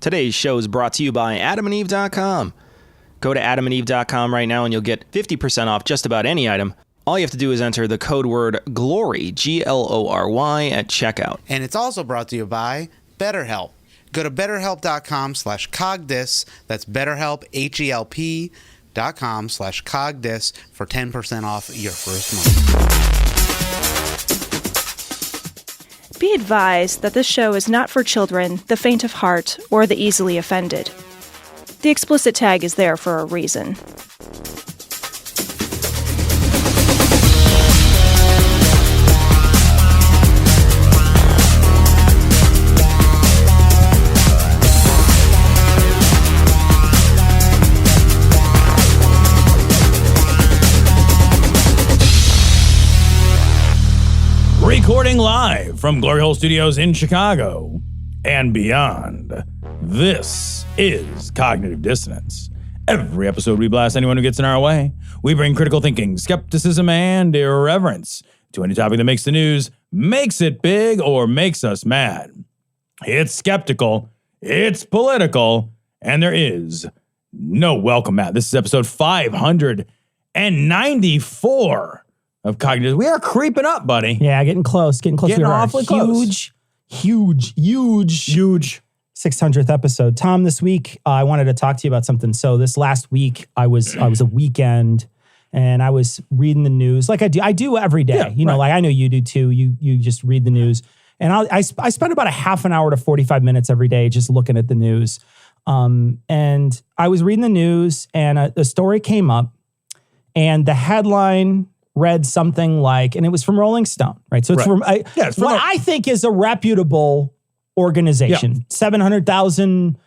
Today's show is brought to you by adamandeve.com. Go to adamandeve.com right now and you'll get 50% off just about any item. All you have to do is enter the code word GLORY, GLORY, at checkout. And it's also brought to you by BetterHelp. Go to betterhelp.com/cogdis. That's BetterHelp, HELP.com/cogdis for 10% off your first month. Be advised that this show is not for children, the faint of heart, or the easily offended. The explicit tag is there for a reason. Recording live from Glory Hole Studios in Chicago and beyond. This is Cognitive Dissonance. Every episode we blast anyone who gets in our way. We bring critical thinking, skepticism, and irreverence to any topic that makes the news, makes it big, or makes us mad. It's skeptical, it's political, and there is no welcome mat. This is episode 594 of Cognitive. We are creeping up, buddy. Yeah, getting close. Getting awfully close. Huge 600th episode. Tom, this week I wanted to talk to you about something. So this last week I was a weekend and I was reading the news like I do every day. Yeah, you know, like I know you do too. You just read the news, and I spend about a half an hour to 45 minutes every day just looking at the news. And I was reading the news, and a story came up, and the headline read something like, and it was from Rolling Stone, right? So it's from what I think is a reputable organization. 700,000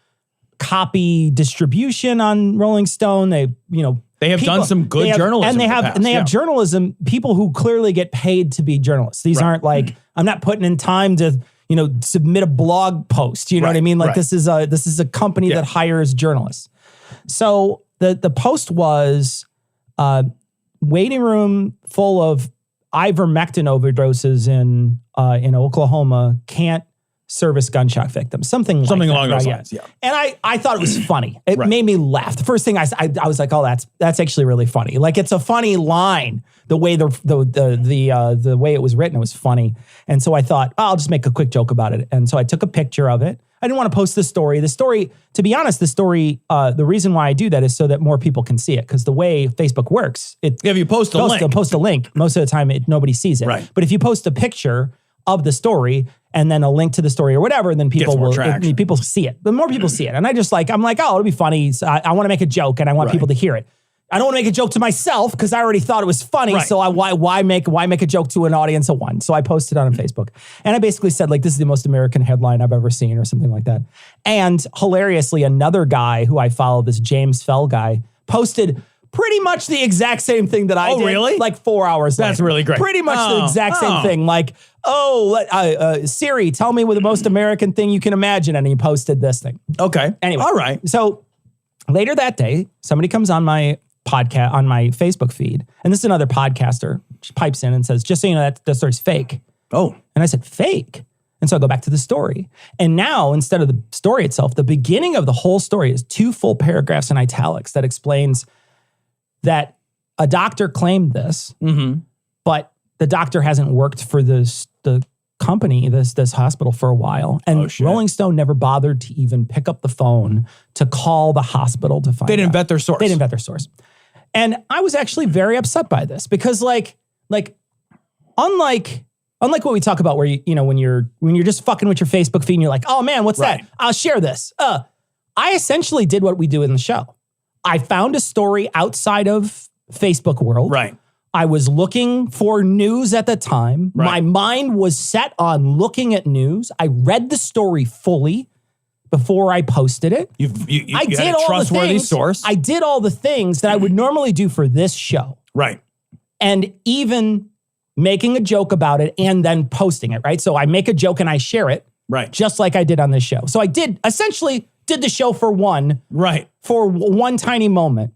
copy distribution on Rolling Stone. They have done some good journalism, and they have journalism, people who clearly get paid to be journalists. These aren't like, I'm not putting in time to submit a blog post. You know what I mean? Like this is a company that hires journalists. So the post was waiting room full of Ivermectin overdoses in Oklahoma can't service gunshot victims. Something along those lines, yeah. And I thought it was funny. It made me laugh. The first thing I was like, oh, that's actually really funny. Like, it's a funny line. The way the way it was written, it was funny. And so I thought, I'll just make a quick joke about it. And so I took a picture of it. I didn't want to post the story. To be honest, the reason why I do that is so that more people can see it. Because the way Facebook works, if you post a link, most of the time nobody sees it. Right. But if you post a picture of the story and then a link to the story or whatever, then people see it. The more people see it. And I'm like, oh, it'll be funny. So I want to make a joke and I want people to hear it. I don't want to make a joke to myself because I already thought it was funny. Right. So why make a joke to an audience of one? So I posted it on Facebook. And I basically said, like, this is the most American headline I've ever seen or something like that. And hilariously, another guy who I follow, this James Fell guy, posted pretty much the exact same thing that I did. Really? Like 4 hours later. That's really great. Pretty much the exact same thing. Like, Siri, tell me what the most American thing you can imagine. And he posted this thing. Okay. Anyway. All right. So later that day, somebody comes on my podcast, on my Facebook feed, and this is another podcaster, she pipes in and says, just so you know, that story's fake. Oh. And I said, fake? And so I go back to the story. And now, instead of the story itself, the beginning of the whole story is 2 full paragraphs in italics that explains that a doctor claimed this, but the doctor hasn't worked for the company, this hospital, for a while. And Rolling Stone never bothered to even pick up the phone to call the hospital to find out. They didn't vet their source. And I was actually very upset by this because like unlike what we talk about where when you're just fucking with your Facebook feed and you're like, oh man, what's that? I'll share this. I essentially did what we do in the show. I found a story outside of Facebook world. Right. I was looking for news at the time. Right. My mind was set on looking at news. I read the story fully before I posted it. You had a trustworthy source. I did all the things that I would normally do for this show. Right. And even making a joke about it and then posting it, right? So I make a joke and I share it. Right. Just like I did on this show. So I essentially did the show for one tiny moment.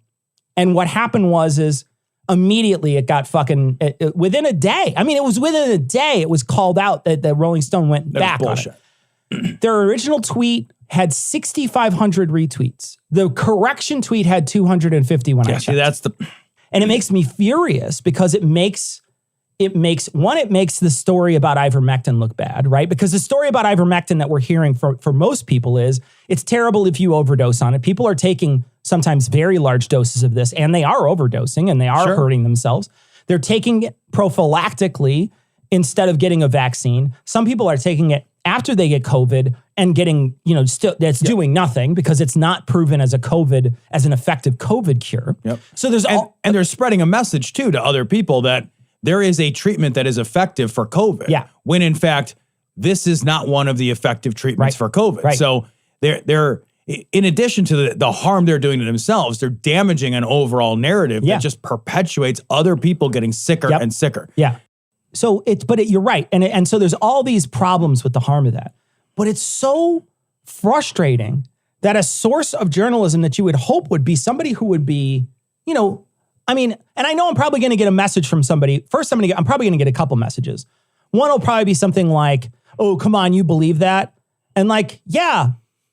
And what happened is immediately it got fucking, within a day. I mean, it was within a day it was called out that the Rolling Stone went back on it. Their original tweet had 6,500 retweets. The correction tweet had 250 when I checked. See, that's and it makes me furious because it makes the story about ivermectin look bad, right? Because the story about ivermectin that we're hearing for most people is it's terrible if you overdose on it. People are taking sometimes very large doses of this, and they are overdosing and they are hurting themselves. They're taking it prophylactically instead of getting a vaccine. Some people are taking it after they get COVID and getting, still that's doing nothing because it's not proven as an effective COVID cure. Yep. So there's and they're spreading a message too to other people that there is a treatment that is effective for COVID. Yeah. When in fact, this is not one of the effective treatments for COVID. Right. So they're in addition to the harm they're doing to themselves, they're damaging an overall narrative that just perpetuates other people getting sicker and sicker. Yeah. So you're right. And so there's all these problems with the harm of that. But it's so frustrating that a source of journalism that you would hope would be somebody who would be, and I know I'm probably going to get a message from somebody. First, I'm probably going to get a couple messages. One will probably be something like, oh, come on, you believe that? And yeah,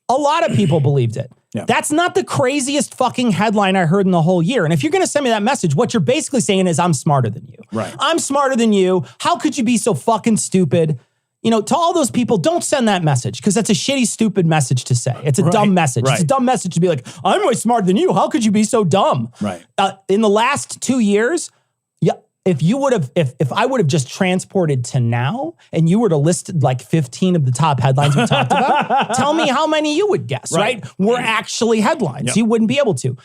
a lot of people believed it. Yeah. That's not the craziest fucking headline I heard in the whole year. And if you're going to send me that message, what you're basically saying is I'm smarter than you. Right. I'm smarter than you. How could you be so fucking stupid? To all those people, don't send that message because that's a shitty, stupid message to say. It's a dumb message. Right. It's a dumb message to be like, I'm way smarter than you. How could you be so dumb? Right. In the last 2 years, if I would have just transported to now and you were to list 15 of the top headlines we talked about, tell me how many you would guess, right? Were actually headlines. Yep. You wouldn't be able to.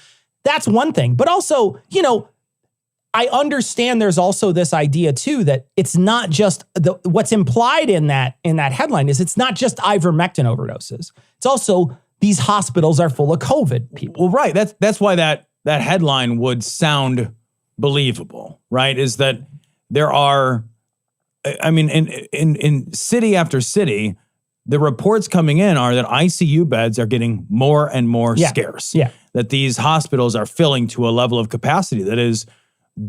That's one thing. But also, I understand there's also this idea too that it's not just what's implied in that headline is it's not just ivermectin overdoses. It's also these hospitals are full of COVID people. Well, right. That's why that headline would sound believable, right? Is that there are, in city after city, the reports coming in are that ICU beds are getting more and more scarce. Yeah. That these hospitals are filling to a level of capacity that is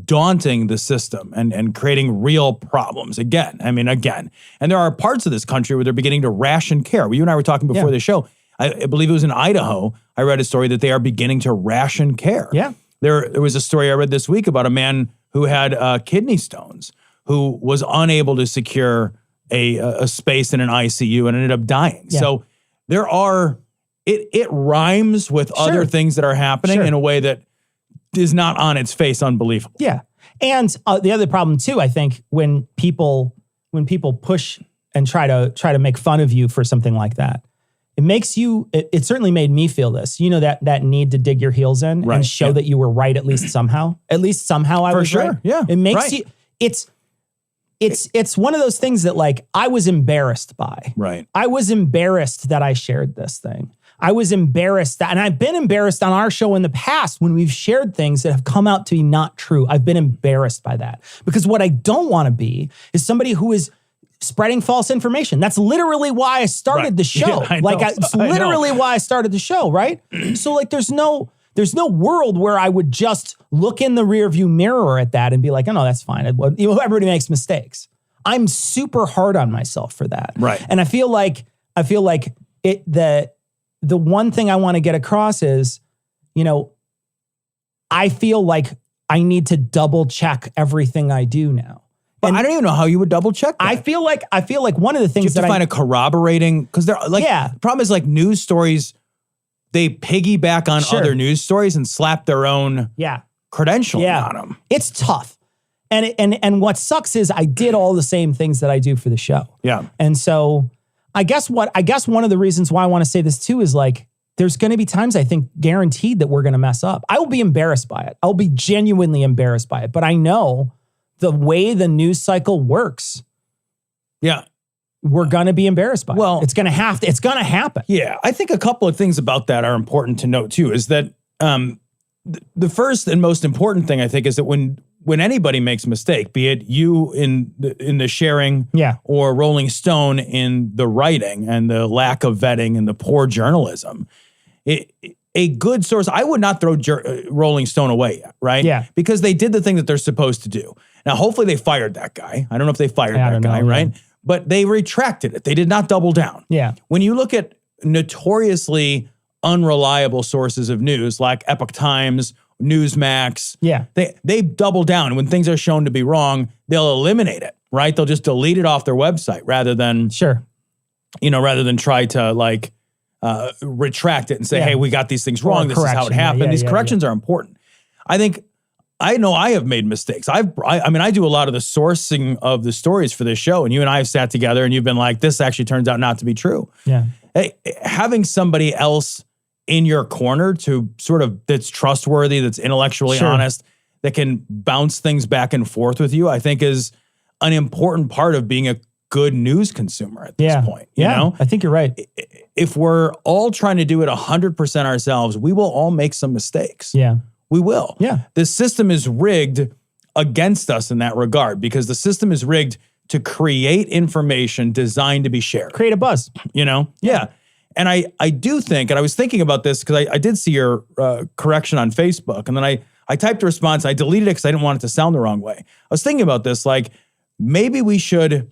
daunting the system and creating real problems again. And there are parts of this country where they're beginning to ration care. You and I were talking before the show. I believe it was in Idaho. I read a story that they are beginning to ration care. Yeah. There was a story I read this week about a man who had kidney stones, who was unable to secure a space in an ICU and ended up dying. Yeah. So there are, it rhymes with other things that are happening in a way that is not on its face unbelievable. Yeah. And the other problem too, I think, when people push and try to make fun of you for something like that, it makes you, it certainly made me feel this, that need to dig your heels in and show that you were right at least somehow. At least somehow I was right. Yeah. It makes you, it's one of those things that I was embarrassed by. Right. I was embarrassed that I shared this thing. I was embarrassed and I've been embarrassed on our show in the past when we've shared things that have come out to be not true. I've been embarrassed by that because what I don't want to be is somebody who is spreading false information. That's literally why I started the show. Yeah, it's literally why I started the show, right? So there's no world where I would just look in the rearview mirror at that and be like, oh no, that's fine. Everybody makes mistakes. I'm super hard on myself for that. Right. And I feel like the one thing I want to get across is, I feel like I need to double check everything I do now. But I don't even know how you would double check that. I feel like one of the things you have to find a corroborating, because they're the problem is news stories, they piggyback on other news stories and slap their own credentialing on them. It's tough. And what sucks is I did all the same things that I do for the show. Yeah. And so I guess one of the reasons why I want to say this too is there's going to be times I think guaranteed that we're going to mess up. I will be embarrassed by it. I'll be genuinely embarrassed by it. But I know the way the news cycle works. Yeah. We're going to be embarrassed by it. It's going to happen. Yeah. I think a couple of things about that are important to note too, is that the first and most important thing I think is that when anybody makes a mistake, be it you in the sharing or Rolling Stone in the writing and the lack of vetting and the poor journalism, a good source, I would not throw Rolling Stone away yet, right? Yeah. Because they did the thing that they're supposed to do. Now, hopefully they fired that guy. I don't know if they fired that guy, right? But they retracted it. They did not double down. Yeah. When you look at notoriously unreliable sources of news like Epoch Times, Newsmax. Yeah. They double down. When things are shown to be wrong, they'll eliminate it, right? They'll just delete it off their website rather than try to like retract it and say, hey, we got these things wrong. This is how it happened. These corrections are important. I know I have made mistakes. I do a lot of the sourcing of the stories for this show, and you and I have sat together and you've been like, this actually turns out not to be true. Yeah. Hey, having somebody else in your corner that's trustworthy, that's intellectually honest, that can bounce things back and forth with you, I think is an important part of being a good news consumer at this point. You know? I think you're right. If we're all trying to do it 100% ourselves, we will all make some mistakes. Yeah. We will. Yeah. The system is rigged against us in that regard because the system is rigged to create information designed to be shared. Create a buzz. Yeah. And I do think, and I was thinking about this because I did see your correction on Facebook, and then I typed a response. I deleted it because I didn't want it to sound the wrong way. I was thinking about this, like maybe we should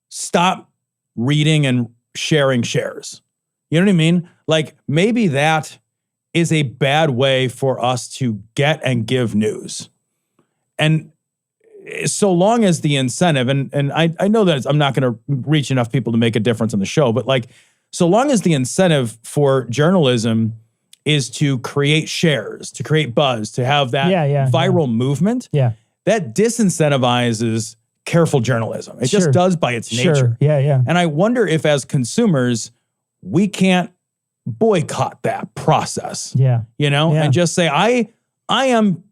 stop reading and sharing shares. You know what I mean? Like maybe that is a bad way for us to get and give news. And so long as the incentive, and I know that I'm not going to reach enough people to make a difference on the show, but like, so long as the incentive for journalism is to create shares, to create buzz, to have that viral movement, that disincentivizes careful journalism. It just does by its nature. Yeah. And I wonder if as consumers, we can't boycott that process. And just say, I am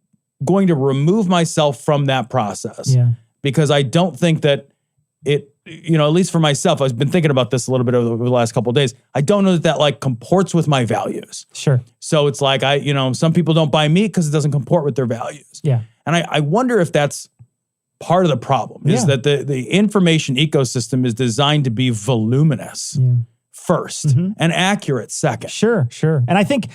going to remove myself from that process because I don't think that it, at least for myself, I've been thinking about this a little bit over the last couple of days. I don't know that like comports with my values. Sure. So it's like, some people don't buy meat because it doesn't comport with their values. Yeah. And I wonder if that's part of the problem is that the information ecosystem is designed to be voluminous first and accurate second. Sure. And I think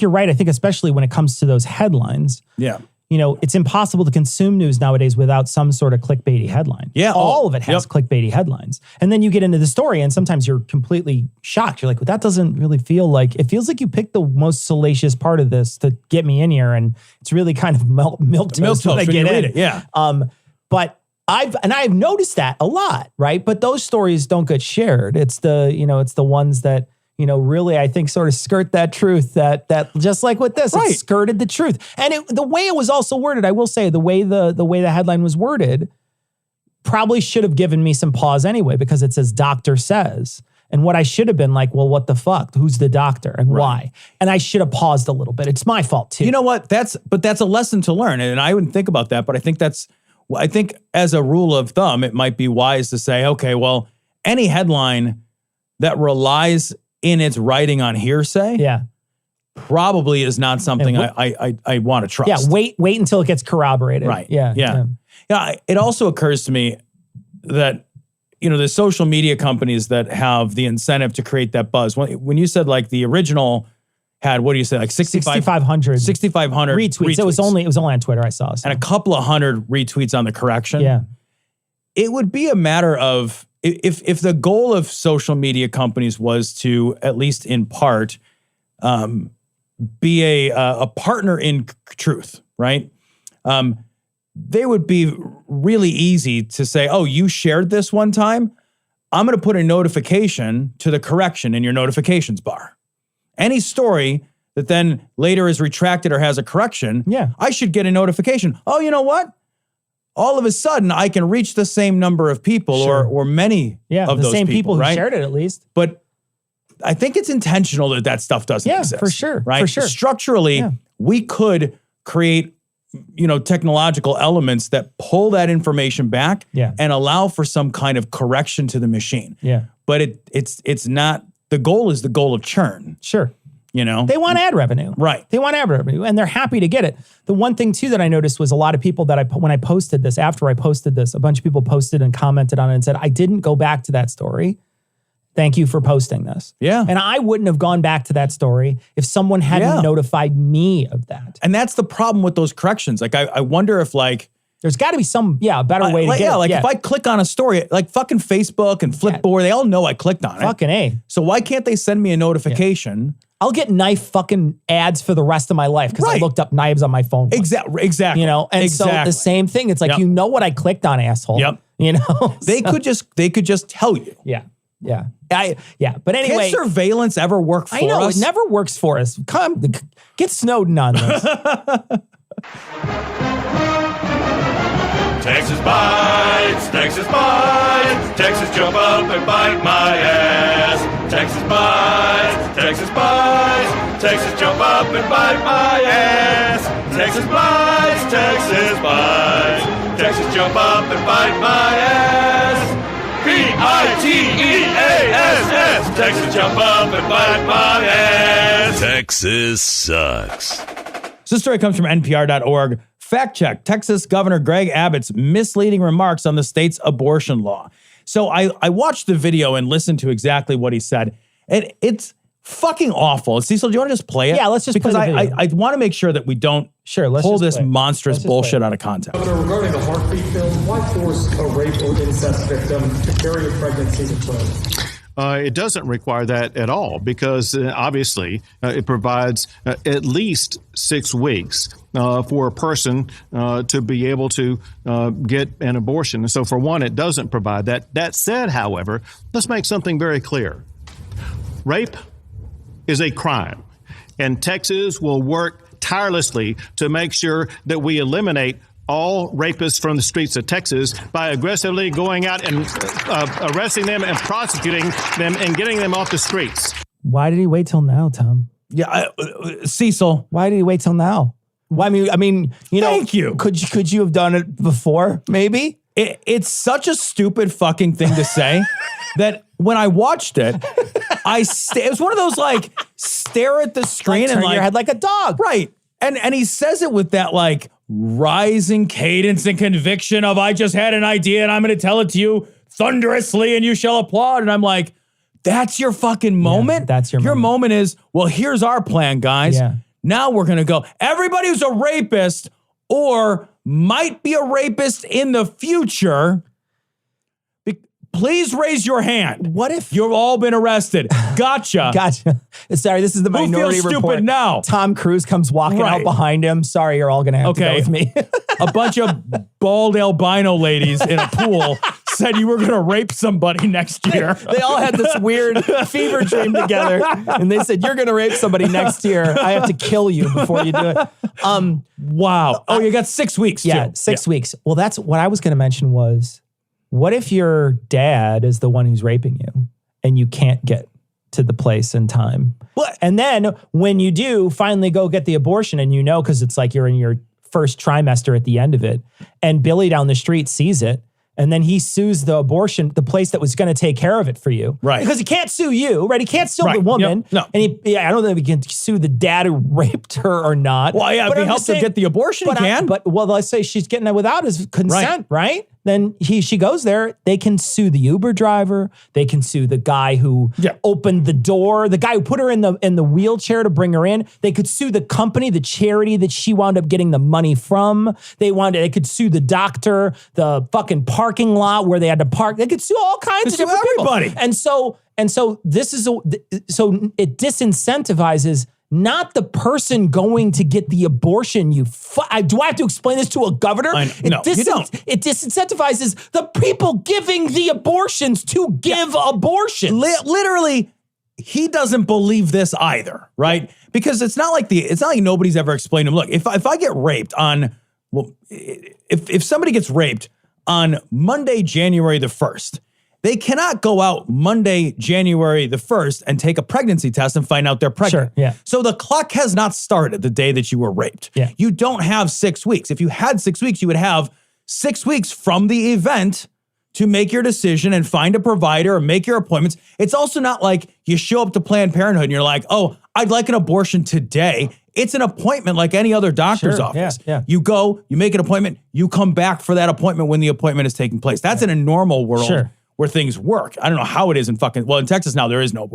you're right. I think especially when it comes to those headlines. Yeah. It's impossible to consume news nowadays without some sort of clickbaity headline. Yeah. All of it has clickbaity headlines. And then you get into the story and sometimes you're completely shocked. You're like, well, that doesn't really feel like, it feels like you picked the most salacious part of this to get me in here. And it's really kind of milk toast when I get in. It. Yeah. But I've noticed that a lot, right? But those stories don't get shared. It's the ones that, really, I think sort of skirt that truth that just like with this, it skirted the truth. And the way it was also worded, I will say the way the headline was worded probably should have given me some pause anyway, because it says doctor says. And what I should have been like, well, what the fuck? Who's the doctor and why? And I should have paused a little bit. It's my fault too. You know what? That's a lesson to learn. And I wouldn't think about that, but I think as a rule of thumb, it might be wise to say, okay, well, any headline that relies in its writing on hearsay, probably is not something I want to trust. Yeah, wait until it gets corroborated. Right. Yeah. It also occurs to me that, the social media companies that have the incentive to create that buzz. When you said like the original had, what do you say, like 6,500 retweets. It was only on Twitter, I saw. So. And a couple of hundred retweets on the correction. Yeah. It would be a matter of, if the goal of social media companies was to, at least in part, be a partner in truth, right? They would be really easy to say, oh, you shared this one time? I'm going to put a notification to the correction in your notifications bar. Any story that then later is retracted or has a correction, I should get a notification. Oh, you know what? All of a sudden, I can reach the same number of people or many of those same people who right? shared it at least. But I think it's intentional that stuff doesn't exist. For sure. Right? For sure. Structurally, we could create technological elements that pull that information back and allow for some kind of correction to the machine. Yeah. But it's not, the goal is the goal of churn. Sure. They want ad revenue. Right. They want ad revenue and they're happy to get it. The one thing too that I noticed was a lot of people that when I posted this, after I posted this, a bunch of people posted and commented on it and said, I didn't go back to that story. Thank you for posting this. Yeah. And I wouldn't have gone back to that story if someone hadn't notified me of that. And that's the problem with those corrections. Like, I wonder if like, There's got to be some, better way to get it. If I click on a story, like fucking Facebook and Flipboard, they all know I clicked on it. Fucking A. So why can't they send me a notification? Yeah. I'll get knife fucking ads for the rest of my life because I looked up knives on my phone. Exactly. You know, and so the same thing. It's like, you know what I clicked on, asshole. Yep. You know? They could just tell you. Yeah. Yeah. But anyway. Can surveillance ever work for us? I know, it never works for us. Come, get Snowden on this. Texas bites, Texas bites, Texas jump up and bite my ass. Texas bites, Texas bites, Texas jump up and bite my ass. Texas bites, Texas bites, Texas jump up and bite my ass. P-I-T-E-A-S-S, Texas jump up and bite my ass. Texas sucks. So this story comes from NPR.org. Fact check, Texas Governor Greg Abbott's misleading remarks on the state's abortion law. So I watched the video and listened to exactly what he said. And it's fucking awful. Cecil, do you want to just play it? Yeah, let's just because play the video. I want to make sure that we don't pull this monstrous bullshit out of context. Governor, regarding the heartbeat film, why force a rape or incest victim to carry a pregnancy to term? It doesn't require that at all because obviously it provides at least 6 weeks for a person to be able to get an abortion. And so for one, it doesn't provide that. That said, however, let's make something very clear. Rape is a crime, and Texas will work tirelessly to make sure that we eliminate all rapists from the streets of Texas by aggressively going out and arresting them and prosecuting them and getting them off the streets. Why did he wait till now, Tom? Yeah, Cecil. Why did he wait till now? Well, I mean, you know, thank you. Could you have done it before? Maybe it's such a stupid fucking thing to say that when I watched it, it was one of those like stare at the screen and turn your head like a dog, right? And he says it with that like rising cadence and conviction of I just had an idea and I'm going to tell it to you thunderously and you shall applaud. And I'm like, that's your fucking moment. Yeah, that's your moment is, well, here's our plan, guys. Yeah. Now we're going to go. Everybody who's a rapist or might be a rapist in the future, please raise your hand. What if you've all been arrested? Gotcha. Sorry, this is the Minority Report. Report. Now Tom Cruise comes walking out behind him. Sorry, you're all going to have to go with me. A bunch of bald albino ladies in a pool said you were going to rape somebody next year. They all had this weird fever dream together, and they said, you're going to rape somebody next year. I have to kill you before you do it. Wow. Oh, you got 6 weeks. Yeah, too. 6 weeks. Well, that's what I was going to mention was, what if your dad is the one who's raping you and you can't get to the place in time? What? And then when you do finally go get the abortion and you know, because it's like you're in your first trimester at the end of it, and Billy down the street sees it, and then he sues the abortion, the place that was going to take care of it for you. Right. Because he can't sue you, right? He can't sue the woman. Yep. No. And I don't know if he can sue the dad who raped her or not. Well, yeah, if he helps her get the abortion, he can. But let's say she's getting it without his consent, right? Then she goes there. They can sue the Uber driver. They can sue the guy who opened the door, the guy who put her in the wheelchair to bring her in. They could sue the company, the charity that she wound up getting the money from. They could sue the doctor, the fucking parking lot where they had to park. They could sue all kinds of different everybody. people. And so this is so it disincentivizes not the person going to get the abortion. Do I have to explain this to a governor? No, you don't. It disincentivizes the people giving the abortions to give abortions. Literally, he doesn't believe this either, right? Because it's not like nobody's ever explained to him. Look, if I get raped on, if somebody gets raped on Monday, January the 1st, they cannot go out Monday, January the 1st and take a pregnancy test and find out they're pregnant. Sure, yeah. So the clock has not started the day that you were raped. Yeah. You don't have 6 weeks. If you had 6 weeks, you would have 6 weeks from the event to make your decision and find a provider or make your appointments. It's also not like you show up to Planned Parenthood and you're like, oh, I'd like an abortion today. It's an appointment like any other doctor's office. Yeah. You go, you make an appointment, you come back for that appointment when the appointment is taking place. That's in a normal world where things work. I don't know how it is in Texas now, there is no.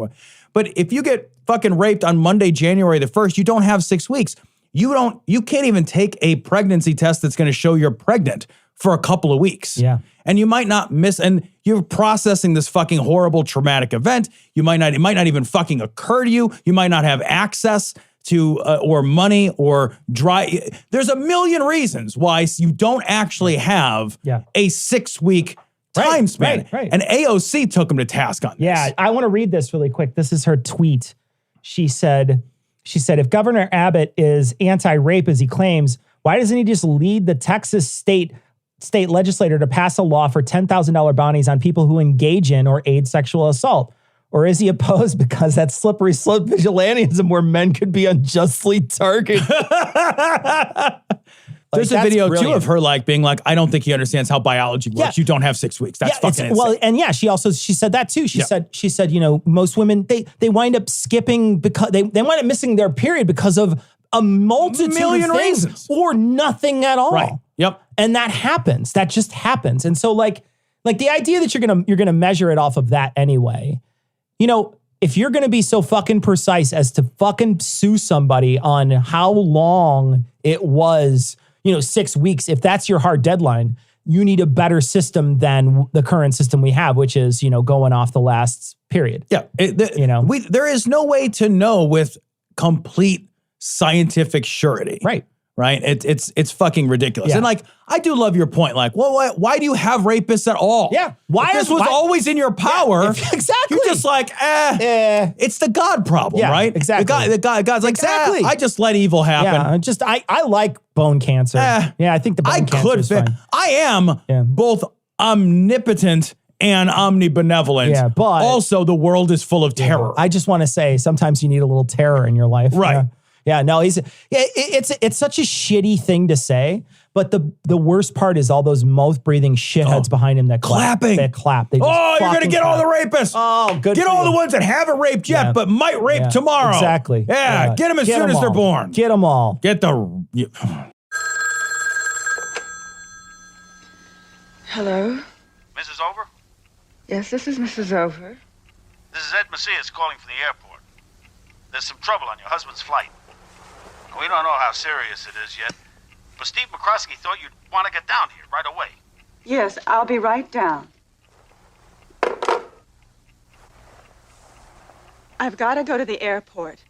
But if you get fucking raped on Monday, January the 1st, you don't have 6 weeks. you can't even take a pregnancy test that's going to show you're pregnant for a couple of weeks. Yeah. And you might not miss, and you're processing this fucking horrible traumatic event. It might not even fucking occur to you. You might not have access to, or money or there's a million reasons why you don't actually have a 6-week time span. Right. And AOC took him to task on this. Yeah, I want to read this really quick. This is her tweet. She said, if Governor Abbott is anti-rape as he claims, why doesn't he just lead the Texas state legislature to pass a law for $10,000 bounties on people who engage in or aid sexual assault? Or is he opposed because that's slippery slope vigilantism where men could be unjustly targeted? There's a video too of her being like, I don't think he understands how biology works. Yeah. You don't have 6 weeks. That's fucking insane. Well, and she said that too. She said, most women, they wind up skipping because they wind up missing their period because of a multitude of reasons or nothing at all. Right. Yep. And that happens. That just happens. And so like the idea that you're gonna measure it off of that anyway, if you're gonna be so fucking precise as to fucking sue somebody on how long it was, 6 weeks, if that's your hard deadline, you need a better system than the current system we have, which is, going off the last period. Yeah. There is no way to know with complete scientific surety. Right. Right? It's fucking ridiculous. Yeah. And I do love your point. Why do you have rapists at all? Yeah. If this was always in your power. Yeah, exactly. You're just it's the God problem, right? Exactly. The God's like, exactly. I just let evil happen. Yeah, I like bone cancer. I think the bone cancer is fine. I am both omnipotent and omnibenevolent. Yeah, but also the world is full of terror. I just want to say sometimes you need a little terror in your life. Right. Yeah, no, it's such a shitty thing to say, but the worst part is all those mouth-breathing shitheads behind him that clap. Clapping. They clap. They just you're going to get all the rapists. Oh, good. Get all the ones that haven't raped yet, but might rape tomorrow. Exactly. Yeah, get them as soon as they're born. Get them all. Get the... Hello? Mrs. Over? Yes, this is Mrs. Over. This is Ed Macias calling from the airport. There's some trouble on your husband's flight. We don't know how serious it is yet, but Steve McCroskey thought you'd want to get down here right away. Yes, I'll be right down. I've got to go to the airport.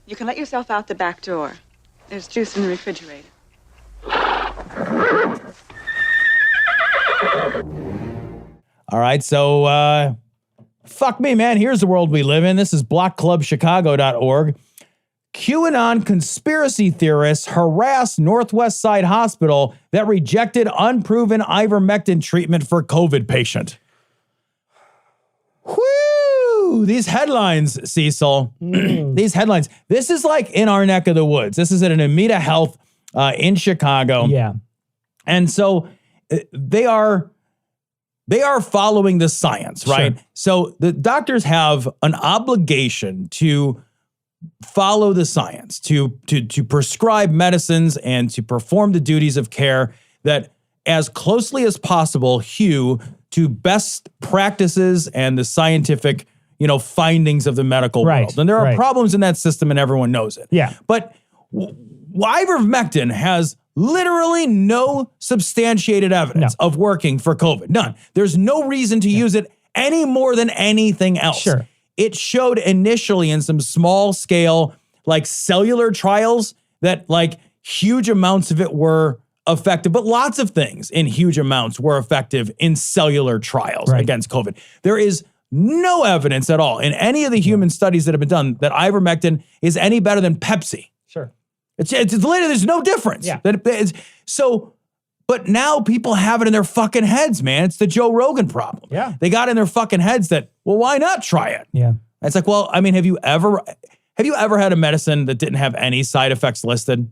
You can let yourself out the back door. There's juice in the refrigerator. All right, so fuck me, man. Here's the world we live in. This is blockclubchicago.org. QAnon conspiracy theorists harass Northwest Side Hospital that rejected unproven Ivermectin treatment for COVID patient. Whoo! These headlines, Cecil. These headlines. This is like in our neck of the woods. This is at an Amita Health in Chicago. Yeah. And so they are following the science, right? Sure. So the doctors have an obligation to follow the science, to prescribe medicines and to perform the duties of care that as closely as possible hew to best practices and the scientific, findings of the medical world. And there are problems in that system and everyone knows it. Yeah. But ivermectin has literally no substantiated evidence of working for COVID. None. There's no reason to use it any more than anything else. Sure. It showed initially in some small scale, cellular trials that huge amounts of it were effective, but lots of things in huge amounts were effective in cellular trials against COVID. There is no evidence at all in any of the human studies that have been done that ivermectin is any better than Pepsi. Sure. It's later, there's no difference. Yeah. But now people have it in their fucking heads, man. It's the Joe Rogan problem. Yeah. They got in their fucking heads that, why not try it? Yeah. It's like, have you ever had a medicine that didn't have any side effects listed?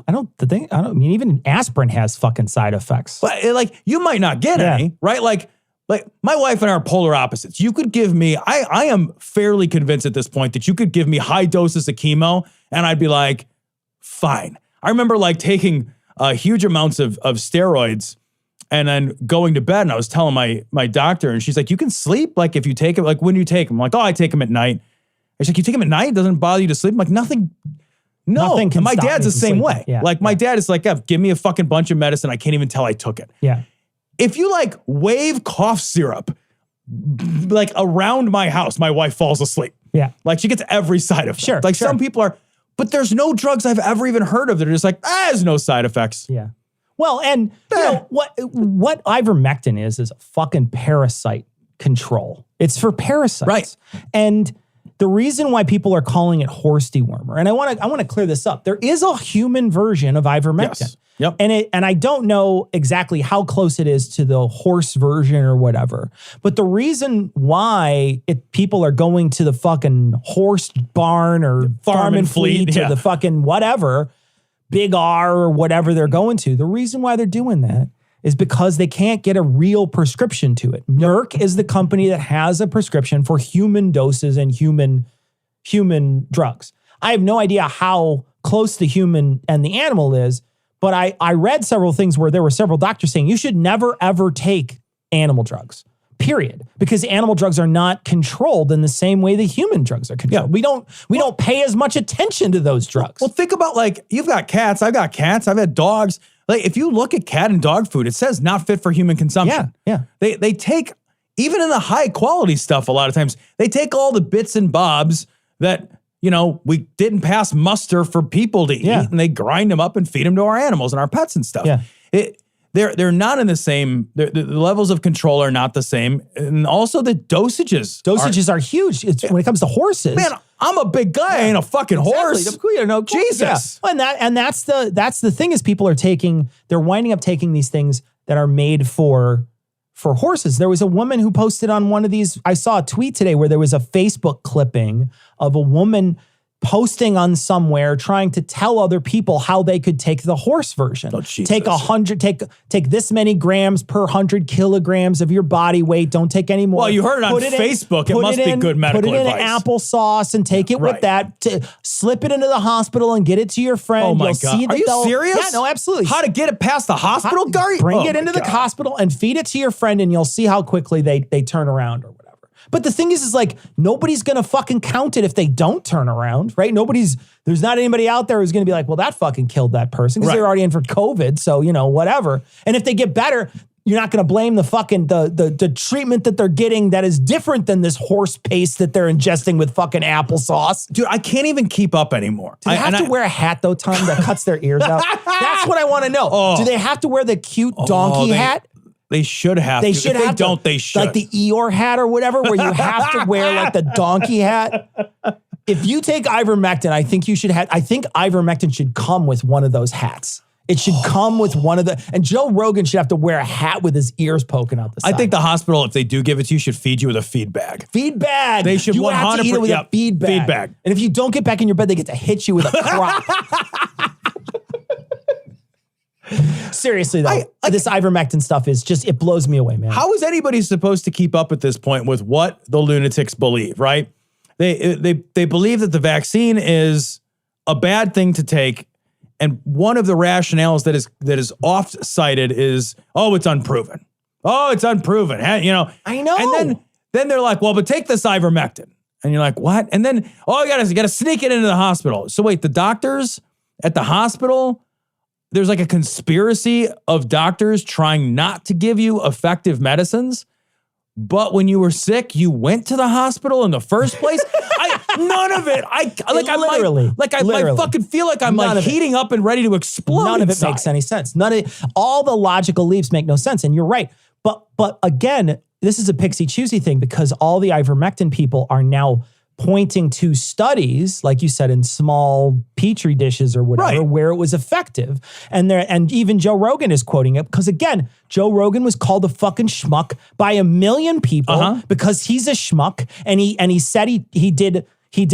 Even aspirin has fucking side effects. But you might not get any, right? Like my wife and I are polar opposites. You could give me, I am fairly convinced at this point that you could give me high doses of chemo and I'd be like, fine. I remember taking huge amounts of steroids and then going to bed. And I was telling my doctor and she's like, you can sleep if you take it, when do you take them? I'm like, I take them at night. And she's like, you take them at night? It doesn't bother you to sleep? I'm like, No, Nothing can my stop dad's me the from same sleeping. way. Yeah. Like my dad is like, give me a fucking bunch of medicine. I can't even tell I took it. Yeah. If you like wave cough syrup like around my house, my wife falls asleep. Yeah. Like she gets every side effect. Sure. Like some people are, but there's no drugs I've ever even heard of that are just like, there's no side effects. Yeah. Well, and you know, what ivermectin is a fucking parasite control. It's for parasites. Right. And the reason why people are calling it horse dewormer, and I want to clear this up. There is a human version of ivermectin. Yes. Yep. And I don't know exactly how close it is to the horse version or whatever. But the reason why people are going to the fucking horse barn or farm and fleet or the fucking whatever, Big R or whatever they're going to, the reason why they're doing that is because they can't get a real prescription to it. Merck is the company that has a prescription for human doses and human drugs. I have no idea how close the human and the animal is, but I read several things where there were several doctors saying you should never, ever take animal drugs, period. Because animal drugs are not controlled in the same way the human drugs are controlled. Yeah. We don't pay as much attention to those drugs. Well, think about like, you've got cats, I've got cats, I've had dogs. Like if you look at cat and dog food, it says not fit for human consumption. Yeah. They take, even in the high quality stuff, a lot of times, they take all the bits and bobs that, you know, we didn't pass muster for people to eat, and they grind them up and feed them to our animals and our pets and stuff. Yeah. They're not in the same, the levels of control are not the same. And also the dosages. Dosages are huge. When it comes to horses. Man, I'm a big guy. I ain't a fucking horse. Jesus. Yeah. And that's the thing is people are they're winding up taking these things that are made for horses. There was a woman who posted on one of these. I saw a tweet today where there was a Facebook clipping of a woman posting on somewhere trying to tell other people how they could take the horse version. Oh, Jesus. Take this many grams per 100 kilograms of your body weight. Don't take any more. Well, you heard it on Facebook. It must be good medical advice. Put it in applesauce and take it with that. Slip it into the hospital and get it to your friend. Oh my God. Are you serious? Yeah, no, absolutely. How to get it past the hospital, Gary? Bring it into the hospital and feed it to your friend and you'll see how quickly they turn around or whatever. But the thing is like, nobody's going to fucking count it if they don't turn around, right? There's not anybody out there who's going to be like, well, that fucking killed that person because they're already in for COVID. So, you know, whatever. And if they get better, you're not going to blame the fucking, the treatment that they're getting that is different than this horse paste that they're ingesting with fucking applesauce. Dude, I can't even keep up anymore. Do they have to wear a hat though, Tom, that cuts their ears out? That's what I want to know. Do they have to wear the cute donkey hat? They should have They to. should if have they don't, they should. Like the Eeyore hat or whatever, where you have to wear like the donkey hat. If you take ivermectin, I think ivermectin should come with one of those hats. It should come with one of and Joe Rogan should have to wear a hat with his ears poking out the side. I think the hospital, if they do give it to you, should feed you with a feed bag. Feed bag. They should 100% have to eat it with a feed bag. And if you don't get back in your bed, they get to hit you with a crop. Seriously though, this ivermectin stuff is just, it blows me away, man. How is anybody supposed to keep up at this point with what the lunatics believe, right? They believe that the vaccine is a bad thing to take. And one of the rationales that is oft cited is, it's unproven. Oh, it's unproven. You know, I know. And then they're like, well, but take this ivermectin. And you're like, what? And then, you gotta sneak it into the hospital. So wait, the doctors at the hospital, there's like a conspiracy of doctors trying not to give you effective medicines. But when you were sick, you went to the hospital in the first place. None of it. I fucking feel like I'm like heating up and ready to explode. None of it makes any sense. All the logical leaps make no sense. And you're right. But again, this is a pixie choosy thing because all the ivermectin people are now pointing to studies, like you said, in small petri dishes or whatever, where it was effective. And even Joe Rogan is quoting it because, again, Joe Rogan was called a fucking schmuck by a million people because he's a schmuck. And he said he did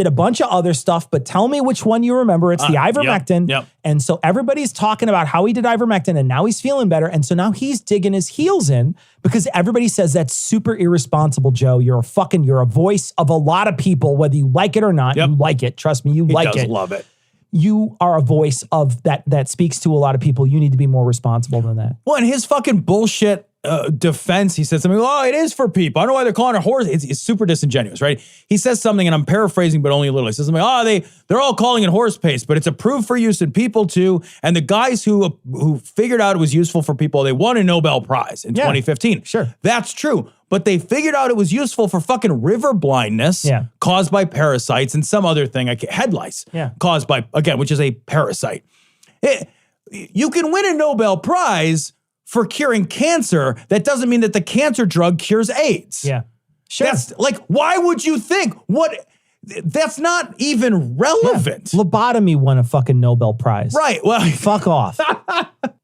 a bunch of other stuff, but tell me which one you remember. It's the ivermectin. Yep. And so everybody's talking about how he did ivermectin and now he's feeling better. And so now he's digging his heels in because everybody says that's super irresponsible, Joe. You're a voice of a lot of people, whether you like it or not. You like it. Trust me, you like it. He does love it. You are a voice of that speaks to a lot of people. You need to be more responsible than that. Well, and his fucking bullshit defense, he said something, oh, it is for people. I don't know why they're calling it horse. It's super disingenuous, right? He says something, and I'm paraphrasing, but only a little. He says something, they're all calling it horse paste, but it's approved for use in people too. And the guys who figured out it was useful for people, they won a Nobel Prize in 2015. Sure. That's true. But they figured out it was useful for fucking river blindness caused by parasites and some other thing, head lice caused by, again, which is a parasite. You can win a Nobel Prize for curing cancer. That doesn't mean that the cancer drug cures AIDS. Yeah. Sure. That's like, why would you think that's not even relevant. Yeah. Lobotomy won a fucking Nobel Prize. Right. Well, fuck off.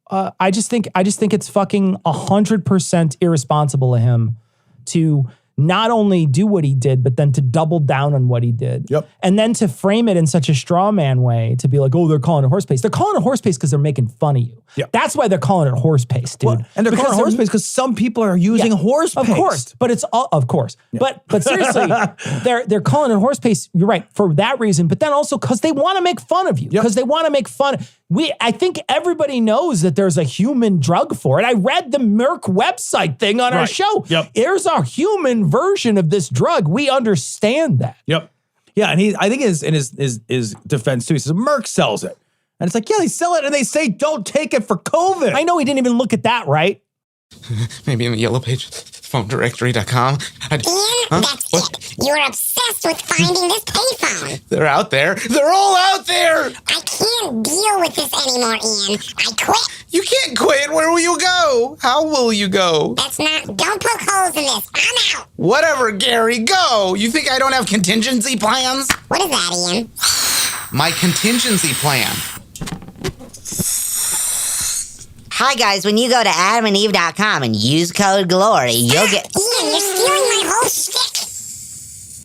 I just think it's fucking 100% irresponsible of him to not only do what he did, but then to double down on what he did. Yep. And then to frame it in such a straw man way to be like, oh, they're calling it horse paste. They're calling it horse paste because they're making fun of you. Yep. That's why they're calling it horse paste, dude. Well, and they're calling it horse paste because some people are using horse paste. Of course. But it's all, of course. Yeah. But seriously, they're calling it horse paste. You're right, for that reason. But then also because they want to make fun of you. Because they want to make fun. I think everybody knows that there's a human drug for it. I read the Merck website thing on our show. Yep. There's a human version of this drug. We understand that. Yep. Yeah, and I think in his defense too, he says Merck sells it. And it's like, yeah, they sell it and they say don't take it for COVID. I know he didn't even look at that, right? Maybe in the yellow page, phonedirectory.com. Ian, that's it. You're obsessed with finding this payphone. They're out there. They're all out there. I can't deal with this anymore, Ian. I quit. You can't quit. Where will you go? How will you go? Don't poke holes in this. I'm out. Whatever, Gary, go. You think I don't have contingency plans? What is that, Ian? My contingency plan. Hi, guys. When you go to adamandeve.com and use code GLORY, you'll get... Ian, you're stealing my whole shtick.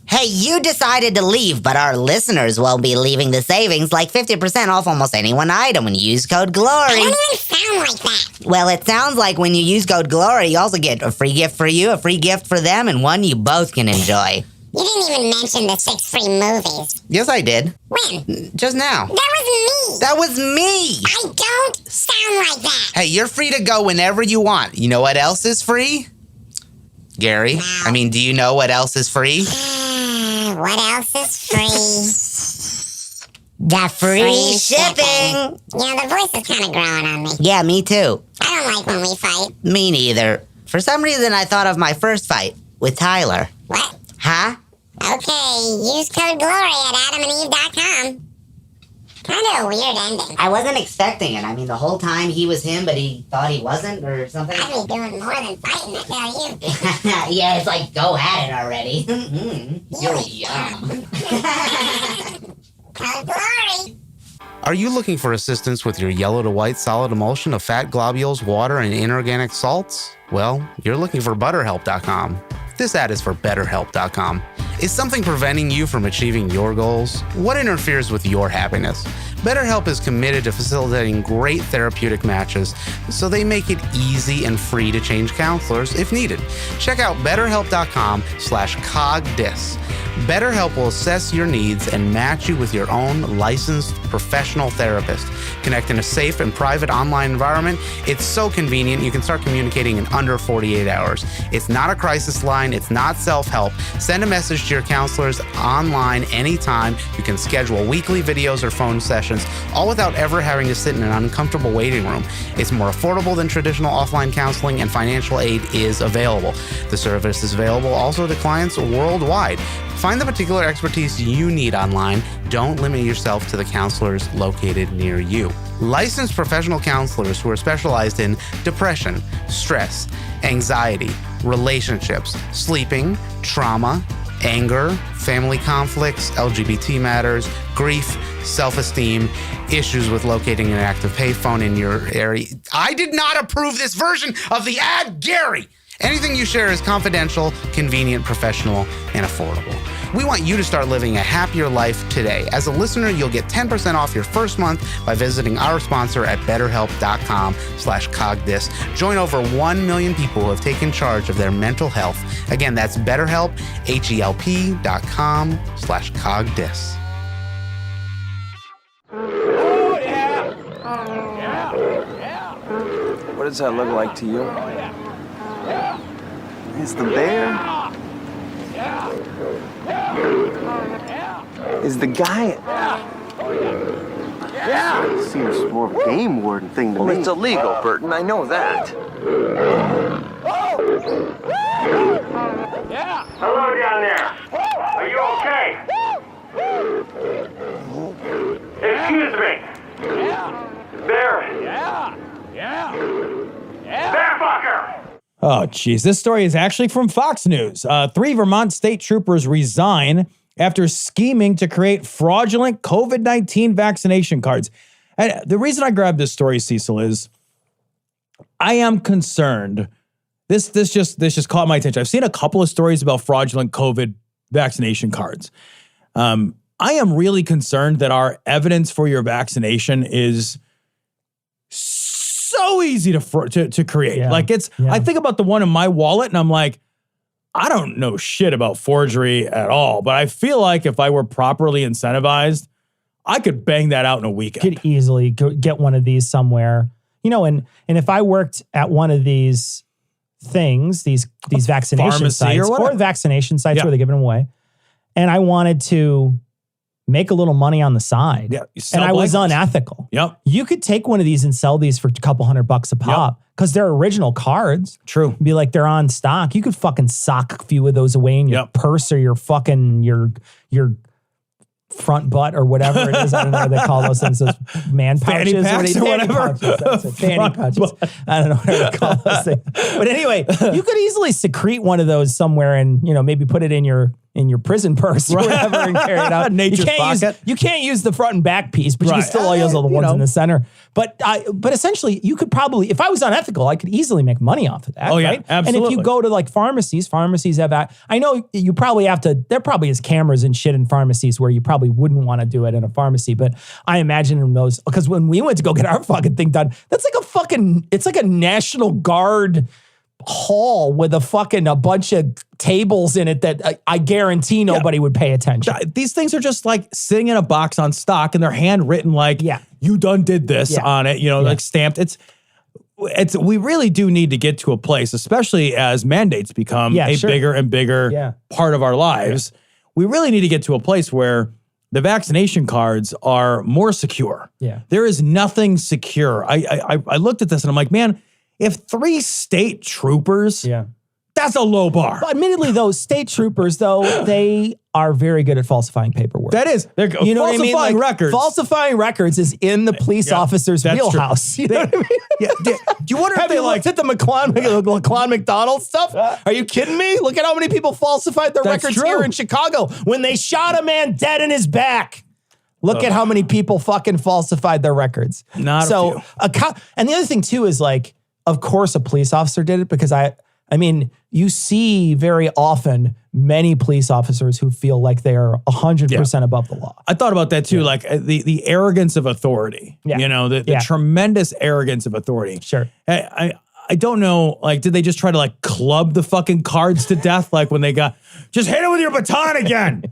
Hey, you decided to leave, but our listeners will be leaving the savings like 50% off almost any one item when you use code GLORY. I don't even sound like that. Well, it sounds like when you use code GLORY, you also get a free gift for you, a free gift for them, and one you both can enjoy. You didn't even mention the 6 free movies. Yes, I did. When? Just now. That was me. I don't sound like that. Hey, you're free to go whenever you want. You know what else is free? Gary? No. I mean, do you know what else is free? What else is free? The free shipping. You know, the voice is kind of growing on me. Yeah, me too. I don't like when we fight. Me neither. For some reason, I thought of my first fight with Tyler. What? Huh? Okay, use code GLORY at adamandeve.com. Kind of a weird ending. I wasn't expecting it. I mean, the whole time he was him, but he thought he wasn't or something. I'd be doing more than fighting, I tell you. Yeah, it's like, go at it already. You're young. Code GLORY. Are you looking for assistance with your yellow to white solid emulsion of fat globules, water, and inorganic salts? Well, you're looking for ButterHelp.com. This ad is for BetterHelp.com. Is something preventing you from achieving your goals? What interferes with your happiness? BetterHelp is committed to facilitating great therapeutic matches, so they make it easy and free to change counselors if needed. Check out BetterHelp.com/cogdis. BetterHelp will assess your needs and match you with your own licensed professional therapist. Connect in a safe and private online environment. It's so convenient, you can start communicating in under 48 hours. It's not a crisis line. It's not self-help. Send a message to your counselors online anytime. You can schedule weekly videos or phone sessions, all without ever having to sit in an uncomfortable waiting room. It's more affordable than traditional offline counseling, and financial aid is available. The service is available also to clients worldwide. Find the particular expertise you need online. Don't limit yourself to the counselors located near you. Licensed professional counselors who are specialized in depression, stress, anxiety, relationships, sleeping, trauma, anger, family conflicts, LGBT matters, grief, self-esteem, issues with locating an active payphone in your area. I did not approve this version of the ad, Gary! Anything you share is confidential, convenient, professional, and affordable. We want you to start living a happier life today. As a listener, you'll get 10% off your first month by visiting our sponsor at BetterHelp.com/cogdis. Join over 1 million people who have taken charge of their mental health. Again, that's BetterHelp, HELP.com/cogdis. Oh, yeah. Yeah. Yeah. What does that look like to you? Is the bear? Is the guy? It seems more of a game warden thing to me. Well, it's illegal, Burton. I know that. Hello down there. Are you okay? Excuse me. There. There, fucker! Oh, geez. This story is actually from Fox News. 3 Vermont state troopers resign after scheming to create fraudulent COVID-19 vaccination cards. And the reason I grabbed this story, Cecil, is I am concerned. This just caught my attention. I've seen a couple of stories about fraudulent COVID vaccination cards. I am really concerned that our evidence for your vaccination is so easy to create. Yeah. Like I think about the one in my wallet and I'm like, I don't know shit about forgery at all, but I feel like if I were properly incentivized, I could bang that out in a weekend. Could easily get one of these somewhere, and if I worked at one of these things, these vaccination sites or vaccination sites where they're giving them away, and I wanted to make a little money on the side, and I was unethical. Yep. You could take one of these and sell these for a couple $100 a pop because they're original cards. True. Be like they're on stock. You could fucking sock a few of those away in your purse or your fucking your front butt or whatever it is. I don't know what they call those things. Those man pouches fanny packs or whatever. That's it. Fanny pouches. I don't know what to call those things. But anyway, you could easily secrete one of those somewhere and maybe put it in your prison purse or whatever and carry it out. Nature's pocket. You can't use the front and back piece, but you can still use all the ones in the center. But essentially, you could probably, if I was unethical, I could easily make money off of that. Oh, yeah, right? absolutely. And if you go to like pharmacies have, I know you probably have to, there probably is cameras and shit in pharmacies where you probably wouldn't want to do it in a pharmacy. But I imagine in those, because when we went to go get our fucking thing done, it's like a National Guard hall with a bunch of tables in it that I guarantee nobody would pay attention. These things are just like sitting in a box on stock and they're handwritten like, you done did this on it, like stamped. We really do need to get to a place, especially as mandates become bigger and bigger part of our lives. We really need to get to a place where the vaccination cards are more secure. Yeah. There is nothing secure. I looked at this and I'm like, man, if 3 state troopers, that's a low bar. But admittedly, those state troopers, though, they are very good at falsifying paperwork. That is. They're falsifying records. Falsifying records is in the police officer's wheelhouse. You know what I mean? Do you wonder if they looked at the McClellan McDonald stuff? Are you kidding me? Look at how many people falsified their records here in Chicago when they shot a man dead in his back. Look at how many people fucking falsified their records. Not a few. And the other thing, too, is like, of course, a police officer did it because I mean, you see very often many police officers who feel like they are 100% above the law. I thought about that too, like the arrogance of authority, the tremendous arrogance of authority. Sure. I don't know, like, did they just try to like club the fucking cards to death? Like when they just hit it with your baton again.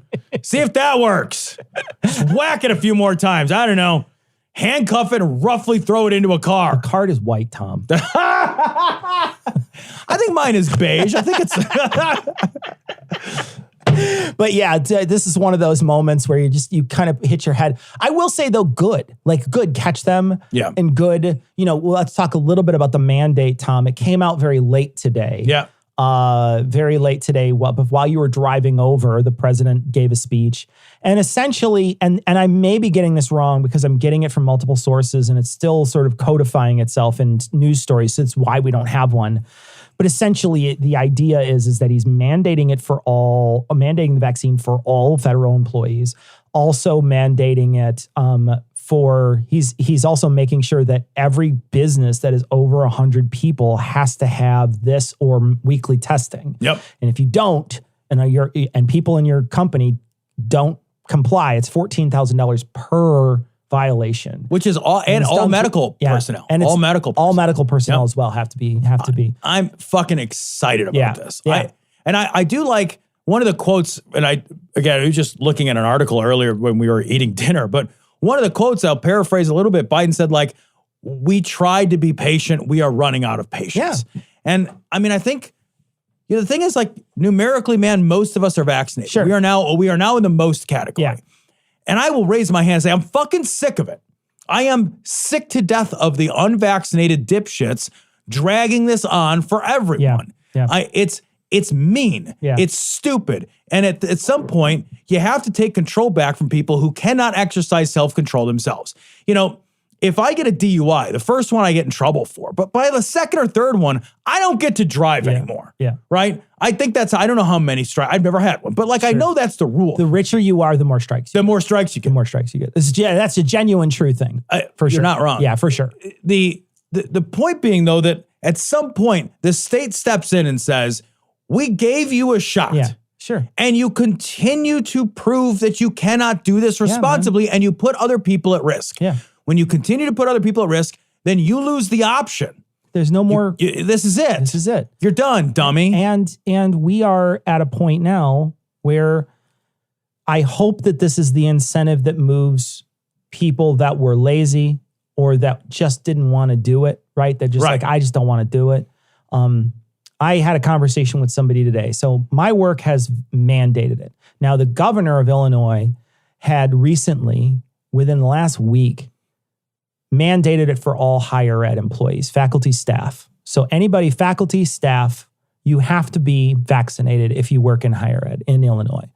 See if that works. Just whack it a few more times. I don't know. Handcuff it and roughly throw it into a car. The card is white, Tom. I think mine is beige. I think it's... But yeah, this is one of those moments where you kind of hit your head. I will say though, good catch them. Yeah. And good, let's talk a little bit about the mandate, Tom. It came out very late today. Yeah. Very late today. While you were driving over, the president gave a speech. And essentially, and I may be getting this wrong because I'm getting it from multiple sources and it's still sort of codifying itself in news stories. So it's why we don't have one. But essentially, the idea is that he's mandating the vaccine for all federal employees, also mandating it he's also making sure that every business that is over 100 people has to have this or weekly testing. Yep. And if you don't, and people in your company don't comply, it's $14,000 per violation, which is all medical personnel. And all medical personnel as well have to be. I'm fucking excited about this. Yeah. I do like one of the quotes, and I was just looking at an article earlier when we were eating dinner, but one of the quotes, I'll paraphrase a little bit, Biden said, like, we tried to be patient, we are running out of patience. Yeah. And I mean, I think, the thing is, like, numerically, man, most of us are vaccinated. Sure. We are now in the most category. Yeah. And I will raise my hand and say, I'm fucking sick of it. I am sick to death of the unvaccinated dipshits dragging this on for everyone. Yeah. It's mean. Yeah. It's stupid. And at some point, you have to take control back from people who cannot exercise self-control themselves. You know, if I get a DUI, the first one I get in trouble for, but by the second or third one, I don't get to drive anymore. Yeah. Right? I think I don't know how many strikes. I've never had one, but like, I know that's the rule. The richer you are, the more strikes you get. The more strikes you get. The more strikes you get. That's a genuine true thing. For sure. You're not wrong. Yeah, for sure. The point being, though, that at some point, the state steps in and says, we gave you a shot. Yeah, sure. And you continue to prove that you cannot do this responsibly, and you put other people at risk. Yeah. When you continue to put other people at risk, then you lose the option. There's no more. This is it. This is it. You're done, dummy. And we are at a point now where I hope that this is the incentive that moves people that were lazy or that just didn't want to do it, right? They're just like, I just don't want to do it. I had a conversation with somebody today. So my work has mandated it. Now, the governor of Illinois had recently, within the last week, mandated it for all higher ed employees, faculty, staff. So anybody, faculty, staff, you have to be vaccinated if you work in higher ed in Illinois.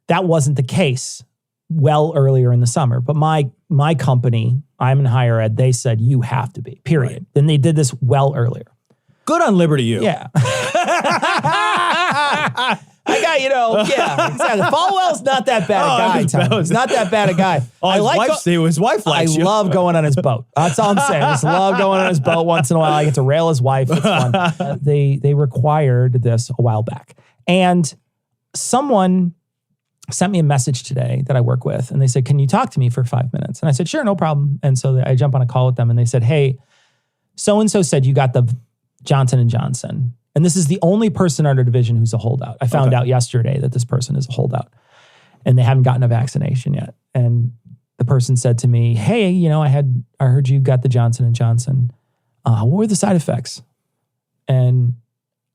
That wasn't the case well earlier in the summer. But my company, I'm in higher ed, they said you have to be, period. Right. Then they did this well earlier. Good on Liberty, you. Yeah. I got, exactly. Falwell's not that bad a guy, Tom. He's not that bad a guy. His wife likes you. I love going on his boat. That's all I'm saying. I just love going on his boat once in a while. I get to rail his wife. It's fun. They required this a while back. And someone sent me a message today that I work with, and they said, can you talk to me for 5 minutes? And I said, sure, no problem. And so I jump on a call with them, and they said, hey, so-and-so said you got the Johnson & Johnson. And this is the only person in our division who's a holdout. I found out yesterday that this person is a holdout and they haven't gotten a vaccination yet. And the person said to me, hey, I heard you got the Johnson & Johnson. What were the side effects? And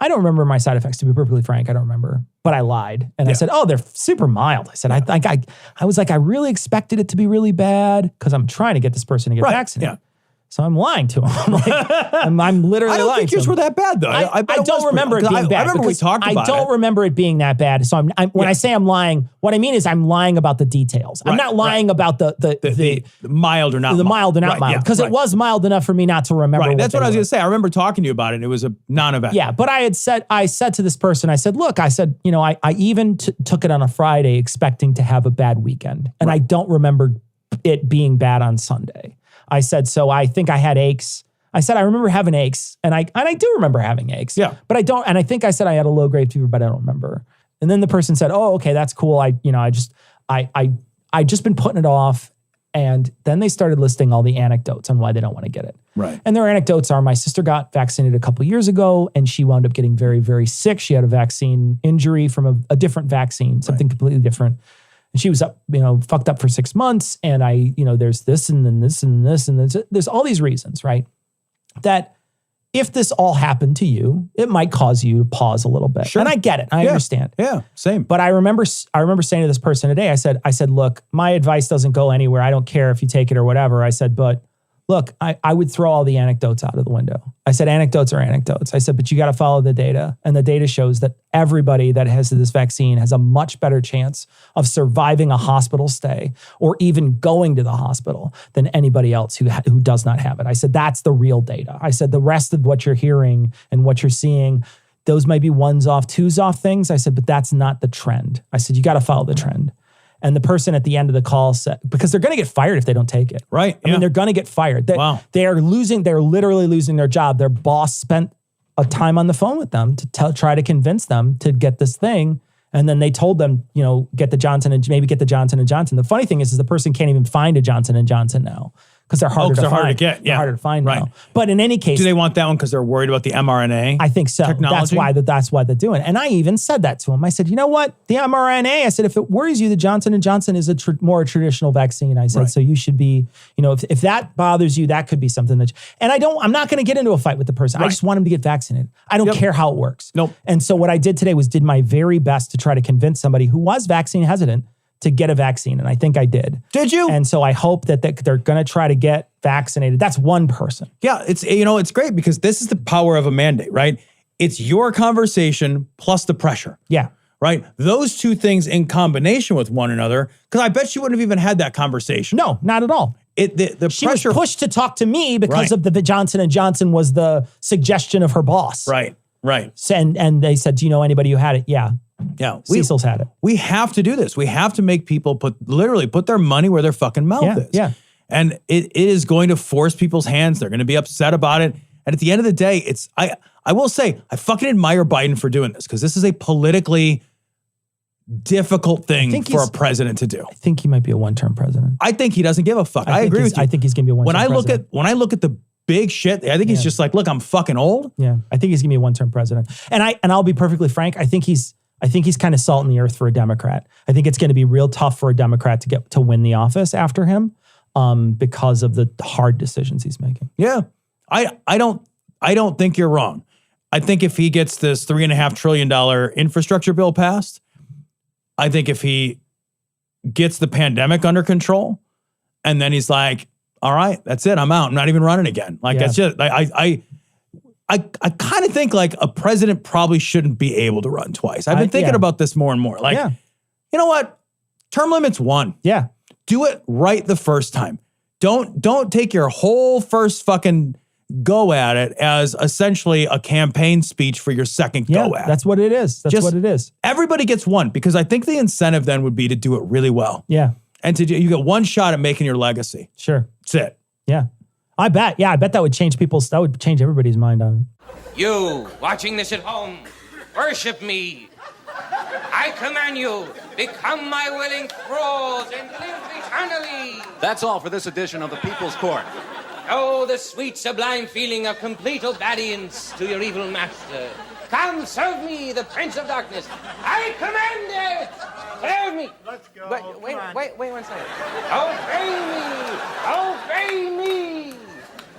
I don't remember my side effects, to be perfectly frank. I don't remember, but I lied. And I said, oh, they're super mild. I said, I was like, I really expected it to be really bad because I'm trying to get this person to get vaccinated. Yeah. So I'm lying to him. I'm literally lying. I don't think yours were that bad, though. I don't remember it being bad. I remember we talked about it. I don't remember it being that bad. So when I say I'm lying, what I mean is I'm lying about the details. I'm not lying about the mild or not. The mild or not mild, because it was mild enough for me not to remember. Right. That's what I was going to say. I remember talking to you about it. And it was a non-event. Yeah, but I said to this person, I said, look, I even took it on a Friday expecting to have a bad weekend, and I don't remember it being bad on Sunday. I said, so I think I had aches. I said, I remember having aches, and I do remember having aches. Yeah. But I don't, and I think I said I had a low grade fever, but I don't remember. And then the person said, oh, okay, that's cool. I just been putting it off. And then they started listing all the anecdotes on why they don't want to get it. Right. And their anecdotes are, my sister got vaccinated a couple years ago and she wound up getting very, very sick. She had a vaccine injury from a different vaccine, something completely different. And she was fucked up for 6 months. And there's this and then this and this and this. There's all these reasons, right? That if this all happened to you, it might cause you to pause a little bit. Sure. And I get it. I understand. Yeah, same. But I remember saying to this person today, I said, look, my advice doesn't go anywhere. I don't care if you take it or whatever. I said, but look, I would throw all the anecdotes out of the window. I said, anecdotes are anecdotes. I said, but you got to follow the data. And the data shows that everybody that has this vaccine has a much better chance of surviving a hospital stay or even going to the hospital than anybody else who does not have it. I said, that's the real data. I said, the rest of what you're hearing and what you're seeing, those might be ones off, twos off things. I said, but that's not the trend. I said, you got to follow the trend. And the person at the end of the call said, because they're going to get fired if they don't take it. Right. I mean, they're going to get fired. They're literally losing their job. Their boss spent a time on the phone with them to try to convince them to get this thing. And then they told them, get the Johnson and maybe get the Johnson & Johnson. The funny thing is the person can't even find a Johnson & Johnson now because they're harder to find. Harder to get. Yeah. They're harder to find right. now. But in any case, do they want that one because they're worried about the mRNA? I think so. Technology? That's why they're doing it. And I even said that to him. I said, you know what? The mRNA. I said, if it worries you, the Johnson & Johnson is more traditional vaccine. I said, so you should be, if that bothers you, that could be something that. And I'm not going to get into a fight with the person. Right. I just want him to get vaccinated. I don't care how it works. Nope. And so what I did today was did my very best to try to convince somebody who was vaccine hesitant to get a vaccine. And I think I did. Did you? And so I hope that they're going to try to get vaccinated. That's one person. Yeah, it's great because this is the power of a mandate, right? It's your conversation plus the pressure. Yeah. Right? Those two things in combination with one another, because I bet you wouldn't have even had that conversation. No, not at all. The she pressure was pushed to talk to me because of the Johnson & Johnson was the suggestion of her boss. Right. So, and they said, do you know anybody who had it? Yeah. Cecil's had it. We have to do this. We have to make people put their money where their fucking mouth is. Yeah. And it is going to force people's hands. They're going to be upset about it. And at the end of the day, I will say, I fucking admire Biden for doing this because this is a politically difficult thing for a president to do. I think he might be a one-term president. I think he doesn't give a fuck. I agree with you. I think he's going to be a one-term president. When I look at the big shit, I think he's just like, look, I'm fucking old. Yeah. I think he's going to be a one-term president. And I'll be perfectly frank, I think he's kind of salt in the earth for a Democrat. I think it's going to be real tough for a Democrat to win the office after him because of the hard decisions he's making. Yeah. I don't think you're wrong. I think if he gets this $3.5 trillion infrastructure bill passed, I think if he gets the pandemic under control and then he's like, all right, that's it. I'm out. I'm not even running again. That's just, I kind of think like a president probably shouldn't be able to run twice. I've been thinking about this more and more. You know what? Term limit's one. Yeah. Do it right the first time. Don't take your whole first fucking go at it as essentially a campaign speech for your second go at it. That's what it is. That's what it is. Everybody gets one because I think the incentive then would be to do it really well. Yeah. And you get one shot at making your legacy. Sure. That's it. Yeah. I bet that would change everybody's mind on it. You watching this at home, worship me. I command you, become my willing thralls and live eternally. That's all for this edition of the People's Court. Oh, the sweet sublime feeling of complete obedience to your evil master. Come, serve me, the Prince of Darkness. I command it. Serve me. Let's go. Wait 1 second. Obey me.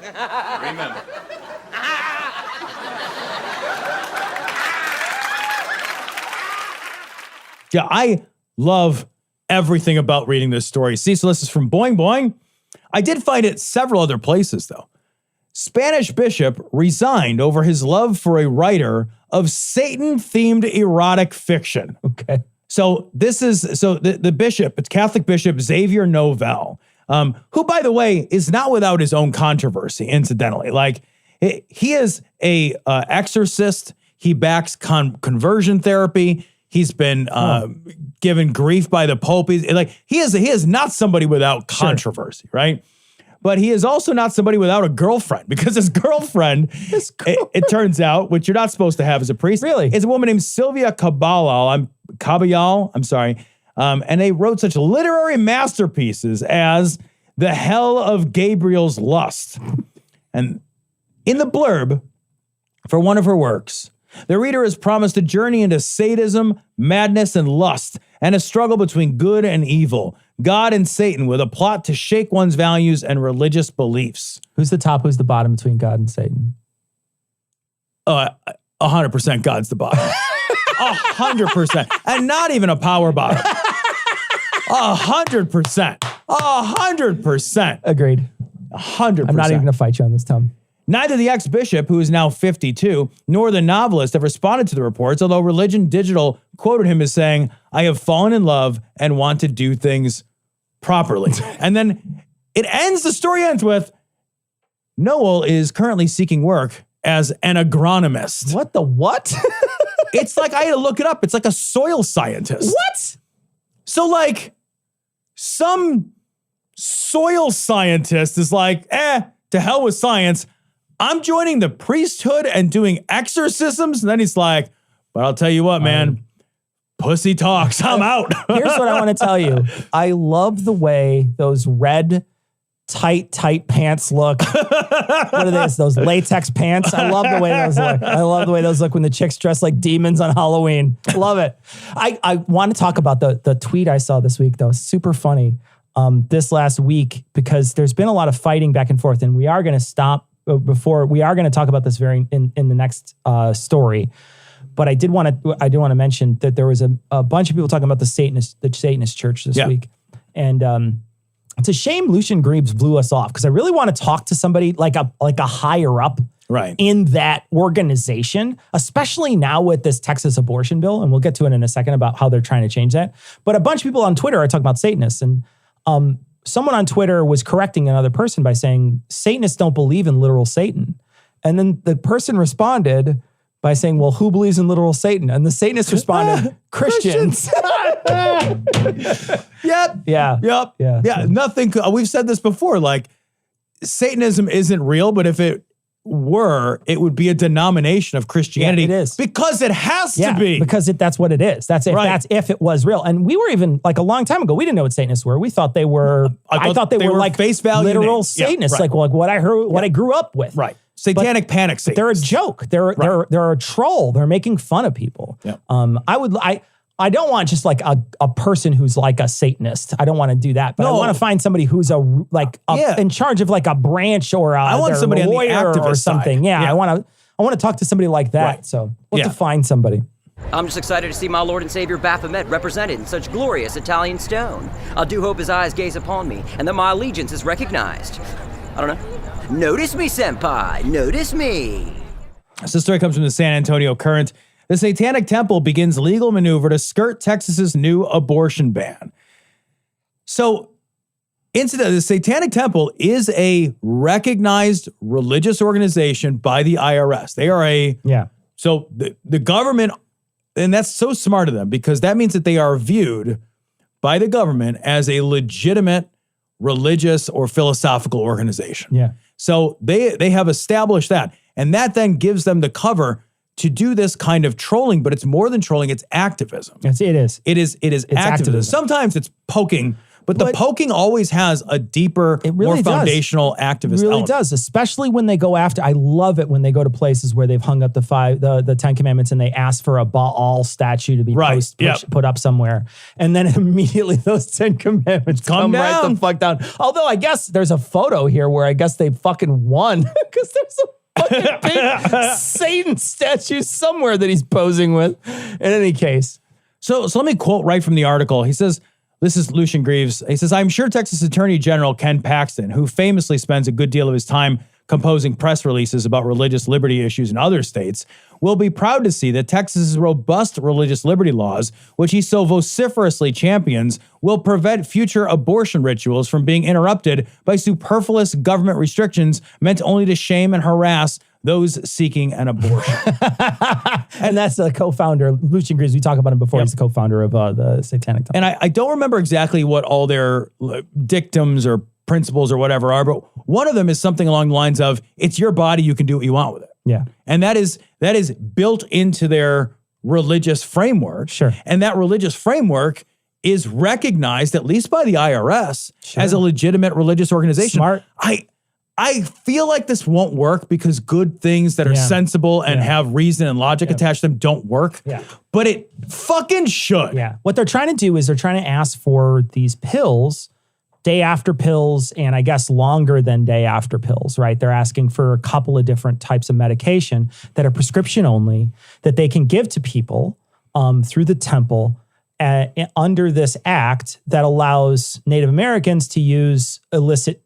Remember. Yeah, I love everything about reading this story. Cecil, this is from Boing Boing. I did find it several other places, though. Spanish bishop resigned over his love for a writer of Satan-themed erotic fiction. Okay. So the bishop, it's Catholic Bishop Xavier Novell, who, by the way, is not without his own controversy, incidentally. He is a exorcist. He backs conversion therapy. He's been given grief by the Pope. He is not somebody without controversy, right? But he is also not somebody without a girlfriend, because his girlfriend, it turns out, which you're not supposed to have as a priest, really, is a woman named Sylvia Caballal. I'm sorry. And they wrote such literary masterpieces as The Hell of Gabriel's Lust. And in the blurb for one of her works, the reader is promised a journey into sadism, madness, and lust, and a struggle between good and evil, God and Satan, with a plot to shake one's values and religious beliefs. Who's the top, who's the bottom between God and Satan? 100% God's the bottom. 100%. And not even a power bottom. 100%. 100%. Agreed. 100%. I'm not even going to fight you on this, Tom. Neither the ex-bishop, who is now 52, nor the novelist have responded to the reports, although Religion Digital quoted him as saying, "I have fallen in love and want to do things properly." And then the story ends with, Noel is currently seeking work as an agronomist. What the what? It's like, I had to look it up. It's like a soil scientist. What? So some soil scientist is like, to hell with science. I'm joining the priesthood and doing exorcisms. And then he's like, but I'll tell you what, man, pussy talks. I'm out. Here's what I want to tell you. I love the way those red tight pants look. What are those latex pants? I love the way those look. I love the way those look when the chicks dress like demons on Halloween. Love it. I want to talk about the tweet I saw this week, though. Super funny. This last week, because there's been a lot of fighting back and forth, and we are going to stop before we are going to talk about this in the next story. But I did want to mention that there was a bunch of people talking about the Satanist church this week. And it's a shame Lucian Greaves blew us off, because I really want to talk to somebody like a higher up in that organization, especially now with this Texas abortion bill. And we'll get to it in a second about how they're trying to change that. But a bunch of people on Twitter are talking about Satanists. And someone on Twitter was correcting another person by saying, Satanists don't believe in literal Satan. And then the person responded by saying, well, who believes in literal Satan? And the Satanists responded, Christians. Yep. Yeah. Nothing. We've said this before. Like, Satanism isn't real, but if it were, it would be a denomination of Christianity. Yeah, it is. Because it has to be. Because that's what it is. That's if it was real. And we were even, like, a long time ago, we didn't know what Satanists were. We thought they were, I thought they were like face value literal names. Satanists, Yeah, right. like what I heard, what I grew up with. Right. Satanic panic Satanists. They're a joke. They're a troll. They're making fun of people. Yeah. I don't want just like a person who's like a Satanist. I don't want to do that. But I want to find somebody who's in charge of like a branch, or I want somebody a lawyer on the activist or something. side. Yeah. I want to talk to somebody like that. Right. So we'll have to find somebody. I'm just excited to see my Lord and Savior Baphomet represented in such glorious Italian stone. I do hope his eyes gaze upon me, and that my allegiance is recognized. I don't know. Notice me, senpai. Notice me. This story comes from the San Antonio Current. The Satanic Temple begins legal maneuver to skirt Texas's new abortion ban. So, incidentally, the Satanic Temple is a recognized religious organization by the IRS. They are So the government, and that's so smart of them, because that means that they are viewed by the government as a legitimate religious or philosophical organization. Yeah. So they have established that. And that then gives them the cover to do this kind of trolling, but it's more than trolling, it's activism. It is. It is activism. Sometimes it's poking, but the poking always has a deeper, more foundational activist It really element. does, especially when they go after, I love it when they go to places where they've hung up the 10 Commandments and they ask for a Baal statue to be put up somewhere. And then immediately those 10 Commandments come right the fuck down. Although I guess there's a photo here where I guess they fucking won, because there's a fucking big Satan statue somewhere that he's posing with. In any case. So let me quote right from the article. He says, this is Lucian Greaves. He says, I'm sure Texas Attorney General Ken Paxton, who famously spends a good deal of his time composing press releases about religious liberty issues in other states, will be proud to see that Texas's robust religious liberty laws, which he so vociferously champions, will prevent future abortion rituals from being interrupted by superfluous government restrictions meant only to shame and harass those seeking an abortion. And that's the co-founder, Lucian Greaves. We talked about him before. He's the co-founder of the Satanic Temple. And I don't remember exactly what all their dictums or principles or whatever are, but one of them is something along the lines of, it's your body, you can do what you want with it. Yeah. And that is built into their religious framework. Sure. And that religious framework is recognized, at least by the IRS, as a legitimate religious organization. Smart. I feel like this won't work because good things that are sensible and have reason and logic attached to them don't work. Yeah. But it fucking should. Yeah. What they're trying to do is they're trying to ask for these pills, day after pills, and I guess longer than day after pills, right? They're asking for a couple of different types of medication that are prescription only, that they can give to people through the temple under this act that allows Native Americans to use illicit,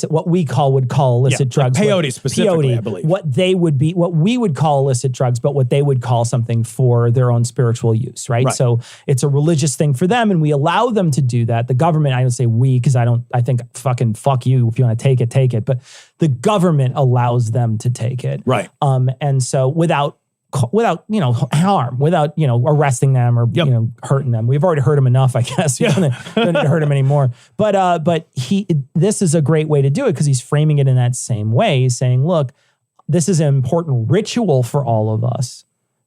what we would call illicit drugs. Like peyote specifically, I believe. What we would call illicit drugs, but what they would call something for their own spiritual use, right? So it's a religious thing for them, and we allow them to do that. The government, I don't say we, because I think fucking fuck you. If you want to take it, take it. But the government allows them to take it. Right. And so without harm, without arresting them or hurting them. We've already hurt them enough, I guess. We don't need to hurt them anymore. But this is a great way to do it, because he's framing it in that same way. He's saying, look, this is an important ritual for all of us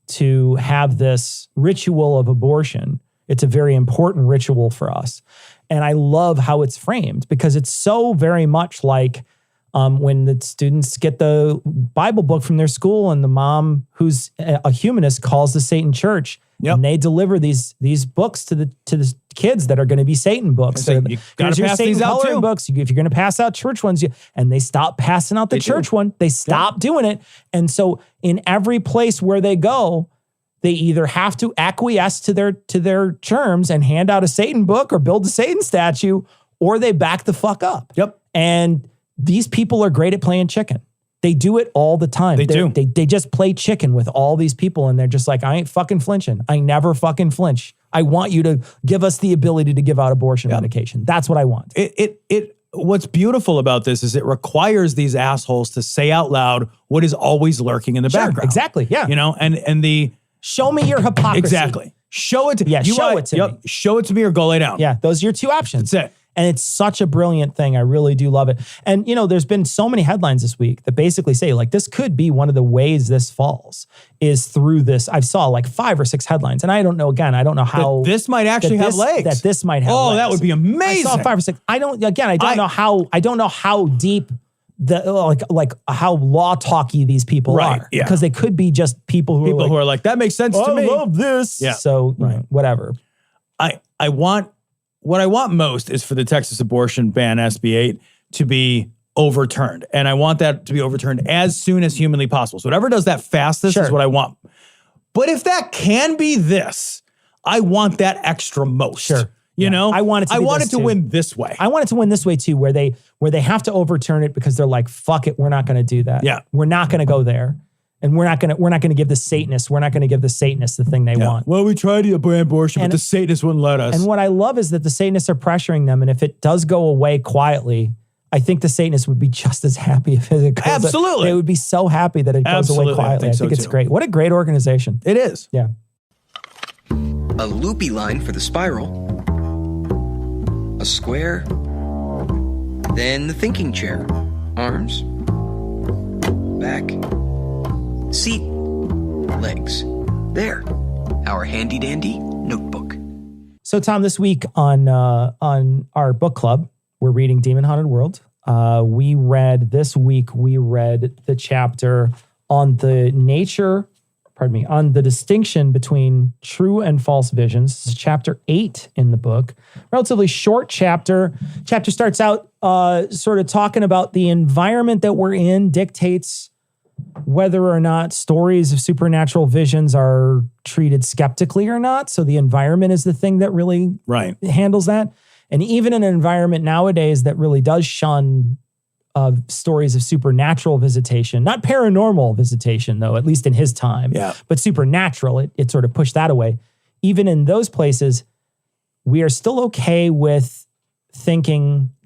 to have this ritual of abortion. It's a very important ritual for us. And I love how it's framed because it's so very much like when the students get the Bible book from their school and the mom, who's a humanist, calls the Satan church. And they deliver these books to the kids that are going to be Satan books. So you gotta pass these out too. Books. If you're going to pass out church ones, and they stop passing out the church one. They stop doing it. And so in every place where they go, they either have to acquiesce to their terms and hand out a Satan book or build a Satan statue, or they back the fuck up. Yep. And these people are great at playing chicken. They do it all the time. They just play chicken with all these people, and they're just like, I ain't fucking flinching. I never fucking flinch. I want you to give us the ability to give out abortion medication. That's what I want. What's beautiful about this is it requires these assholes to say out loud what is always lurking in the background. Exactly. Yeah. And the show me your hypocrisy. Exactly. Show it to me. Show it to me or go lay down. Yeah. Those are your two options. That's it. And it's such a brilliant thing. I really do love it. And, there's been so many headlines this week that basically say, like, this could be one of the ways this falls is through this. I saw like 5 or 6 headlines. And I don't know how. That this might actually have legs. That this might have legs. Oh, that would be amazing. I saw 5 or 6. I don't know how deep like how law talky these people are. Yeah. Because they could be just people who are like, that makes sense to me. I love this. Yeah. So, whatever. What I want most is for the Texas abortion ban, SB 8, to be overturned. And I want that to be overturned as soon as humanly possible. So whatever does that fastest is what I want. But if that can be this, I want that extra most. Sure. I want it to too. win this way. I want it to win this way too, where they have to overturn it because they're like, fuck it, we're not going to do that. Yeah. We're not going to go there. And we're not gonna give the Satanists the thing they want. Well, we tried to ban abortion, but the Satanists wouldn't let us. And what I love is that the Satanists are pressuring them, and if it does go away quietly, I think the Satanists would be just as happy if it goes. Absolutely. They would be so happy that it goes away quietly. I think it's great. What a great organization. It is. Yeah. A loopy line for the spiral. A square. Then the thinking chair. Arms. Back. Seat, legs. There, our handy dandy notebook. So, Tom, this week on our book club, we're reading Demon Haunted World. This week we read the chapter on the distinction between true and false visions. This is chapter 8 in the book. Relatively short chapter. Chapter starts out sort of talking about the environment that we're in dictates whether or not stories of supernatural visions are treated skeptically or not. So the environment is the thing that really handles that. And even in an environment nowadays that really does shun stories of supernatural visitation, not paranormal visitation, though, at least in his time, but supernatural, it sort of pushed that away. Even in those places, we are still okay with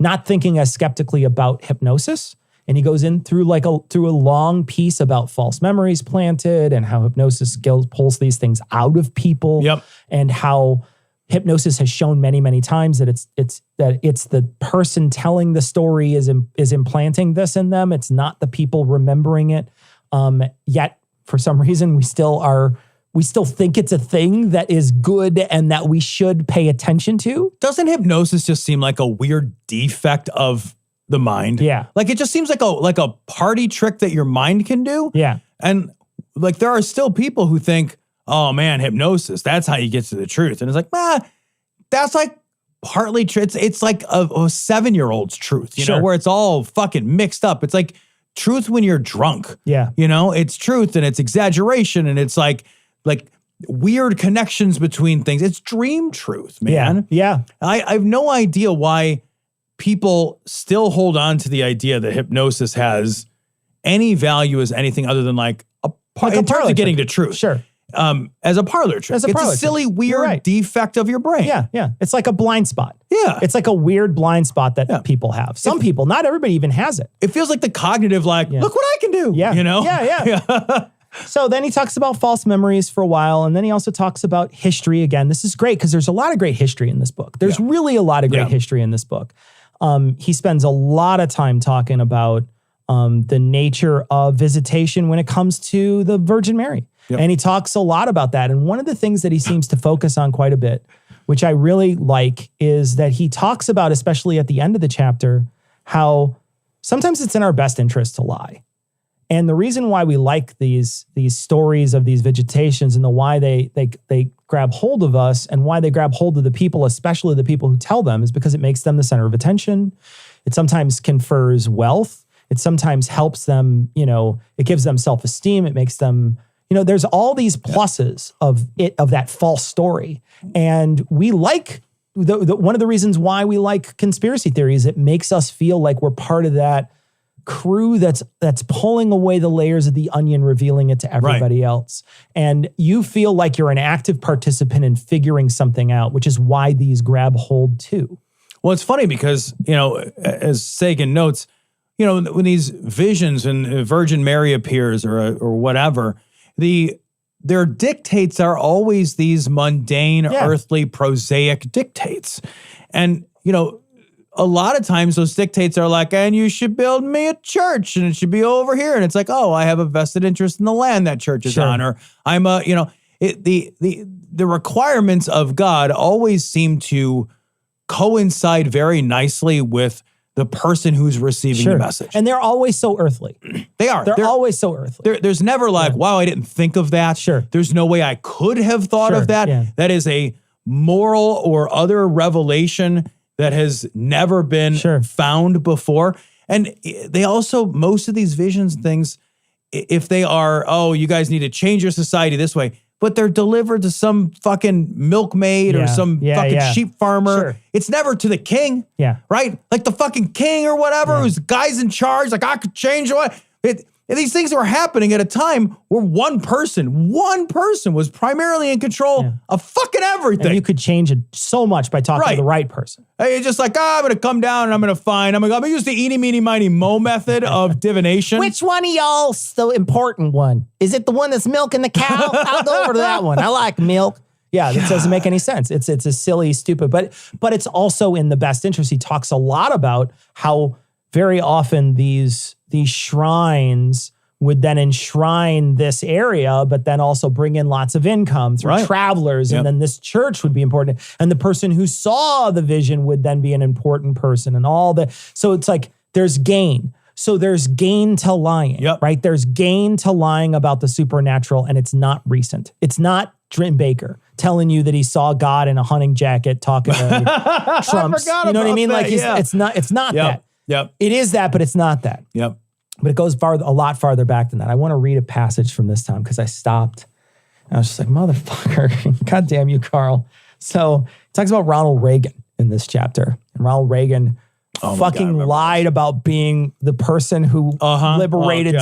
not thinking as skeptically about hypnosis. And he goes in through a long piece about false memories planted and how hypnosis pulls these things out of people. Yep. And how hypnosis has shown many, many times that it's the person telling the story is implanting this in them. It's not the people remembering it. Yet for some reason we still think it's a thing that is good and that we should pay attention to. Doesn't hypnosis just seem like a weird defect of the mind? Yeah. Like it just seems like a party trick that your mind can do. Yeah. And like there are still people who think, oh man, hypnosis, that's how you get to the truth. And it's like, that's like partly truth. It's like a 7-year-old's truth, you know, where it's all fucking mixed up. It's like truth when you're drunk. Yeah. It's truth and it's exaggeration and it's like weird connections between things. It's dream truth, man. Yeah. I have no idea why people still hold on to the idea that hypnosis has any value as anything other than like in terms of getting to truth. Sure. As a parlor trick. It's a silly, weird defect of your brain. Yeah, yeah. It's like a blind spot. Yeah. It's like a weird blind spot that people have. Some people, not everybody even has it. It feels like the cognitive, look what I can do. Yeah. Yeah. So then he talks about false memories for a while, and then he also talks about history again. This is great because there's a lot of great history in this book. There's really a lot of great history in this book. He spends a lot of time talking about the nature of visitation when it comes to the Virgin Mary. Yep. And he talks a lot about that. And one of the things that he seems to focus on quite a bit, which I really like, is that he talks about, especially at the end of the chapter, how sometimes it's in our best interest to lie. And the reason why we like these stories of these visitations and the why they grab hold of us and why they grab hold of the people, especially the people who tell them, is because it makes them the center of attention. It sometimes confers wealth. It sometimes helps them, it gives them self-esteem. It makes them, there's all these pluses of that false story. And we like, one of the reasons why we like conspiracy theories, it makes us feel like we're part of that crew that's pulling away the layers of the onion, revealing it to everybody else. And you feel like you're an active participant in figuring something out, which is why these grab hold too. Well, it's funny because, as Sagan notes, when these visions and Virgin Mary appears or whatever, their dictates are always these mundane, earthly, prosaic dictates. And, a lot of times those dictates are like, and you should build me a church and it should be over here. And it's like, oh, I have a vested interest in the land that church is on, or I'm the requirements of God always seem to coincide very nicely with the person who's receiving the message. And they're always so earthly. They are. They're always so earthly. There's never like, wow, I didn't think of that. Sure. There's no way I could have thought of that. Yeah. That is a moral or other revelation that has never been found before. And they also, most of these visions things, if they are, oh, you guys need to change your society this way, but they're delivered to some fucking milkmaid or some fucking sheep farmer. Sure. It's never to the king. Yeah. Right? Like the fucking king or whatever, who's guy's in charge, like I could change what. These things were happening at a time where one person was primarily in control of fucking everything. And you could change it so much by talking to the right person. It's just like, I'm going to come down and I'm going to use the eeny, meeny, miny, mo method of divination. Which one of y'all's the important one? Is it the one that's milking the cow? I'll go over to that one. I like milk. Yeah, that doesn't make any sense. It's a silly, stupid, but it's also in the best interest. He talks a lot about how very often these shrines would then enshrine this area, but then also bring in lots of income through travelers. And then this church would be important. And the person who saw the vision would then be an important person and all that. So it's like, there's gain. So there's gain to lying, right? There's gain to lying about the supernatural, and it's not recent. It's not Jim Baker telling you that he saw God in a hunting jacket talking to Trump. You know what I mean? Like it's not that. Yep. It is that, but it's not that. Yep. But it goes a lot farther back than that. I want to read a passage from this time because I stopped. And I was just like, motherfucker. God damn you, Carl. So it talks about Ronald Reagan in this chapter. And Ronald Reagan lied about being the person who liberated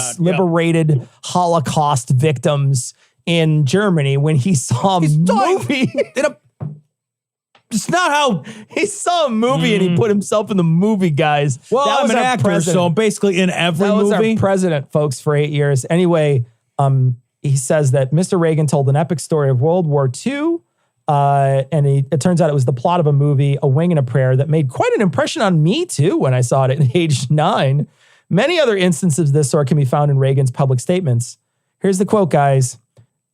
Holocaust victims in Germany when he saw a movie. It's not how he saw a movie and he put himself in the movie, guys. Well, I'm an actor, so I'm basically in every movie. That was our president, folks, for 8 years. Anyway, he says that Mr. Reagan told an epic story of World War II, and it turns out it was the plot of a movie, A Wing and a Prayer, that made quite an impression on me, too, when I saw it at age 9. Many other instances of this sort can be found in Reagan's public statements. Here's the quote, guys.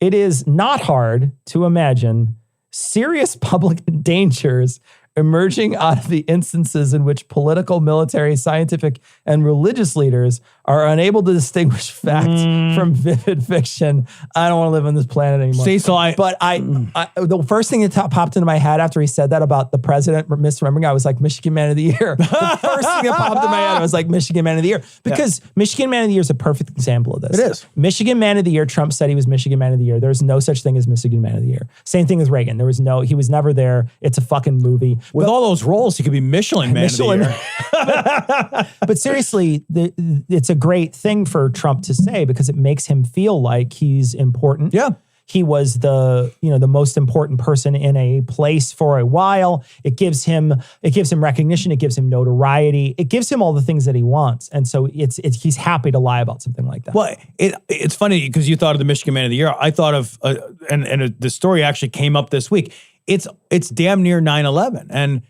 It is not hard to imagine serious public dangers emerging out of the instances in which political, military, scientific, and religious leaders are unable to distinguish fact from vivid fiction. I don't want to live on this planet anymore. See, so the first thing that popped into my head after he said that about the president misremembering, I was like, Michigan Man of the Year. The first thing that popped in my head, I was like, Michigan Man of the Year. Because Michigan Man of the Year is a perfect example of this. It is. Michigan Man of the Year, Trump said he was Michigan Man of the Year. There's no such thing as Michigan Man of the Year. Same thing with Reagan. He was never there. It's a fucking movie. With all those roles, he could be Michelin Man of the Year. But seriously, it's a great thing for Trump to say because it makes him feel like he's important. Yeah. He was the most important person in a place for a while. It gives him recognition. It gives him notoriety. It gives him all the things that he wants. And so he's happy to lie about something like that. Well, it's funny because you thought of the Michigan Man of the Year. I thought of, the story actually came up this week. It's damn near 9/11. And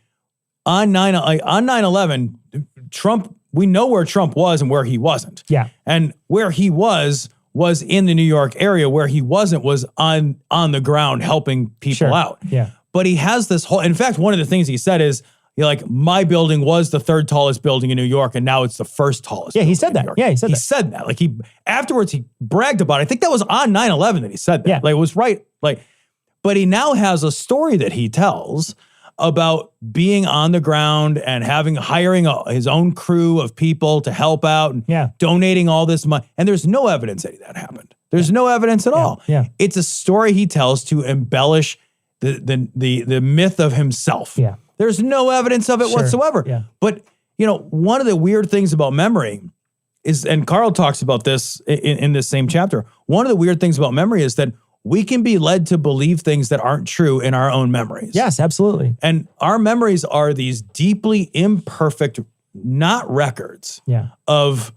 on 9/11, Trump, we know where Trump was and where he wasn't. Yeah. And where he was in the New York area. Where he wasn't was on the ground helping people out. Yeah. But he has this whole, in fact, one of the things he said is, like, my building was the third tallest building in New York, and now it's the first tallest. Yeah, he said that. Yeah, he said that. He said that. Like, afterwards, he bragged about it. I think that was on 9/11 that he said that. Yeah. Like, it was right. Like, but he now has a story that he tells about being on the ground and hiring his own crew of people to help out and donating all this money. And there's no evidence that that happened. There's no evidence at all. Yeah. It's a story he tells to embellish the myth of himself. Yeah. There's no evidence of it whatsoever. Yeah. But, one of the weird things about memory is, and Carl talks about this in this same chapter, one of the weird things about memory is that we can be led to believe things that aren't true in our own memories. Yes, absolutely. And our memories are these deeply imperfect, not records of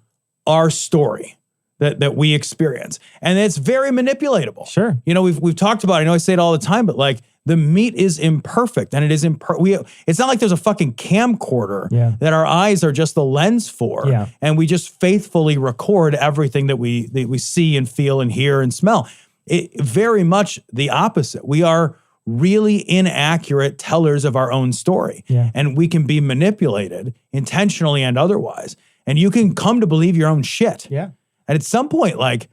our story that we experience. And it's very manipulatable. Sure. We've talked about it. I know I say it all the time, but like, the meat is imperfect, and it is it's not like there's a fucking camcorder that our eyes are just the lens for, and we just faithfully record everything that we see and feel and hear and smell. It very much the opposite. We are really inaccurate tellers of our own story, and we can be manipulated intentionally and otherwise. And you can come to believe your own shit. Yeah. And at some point, like,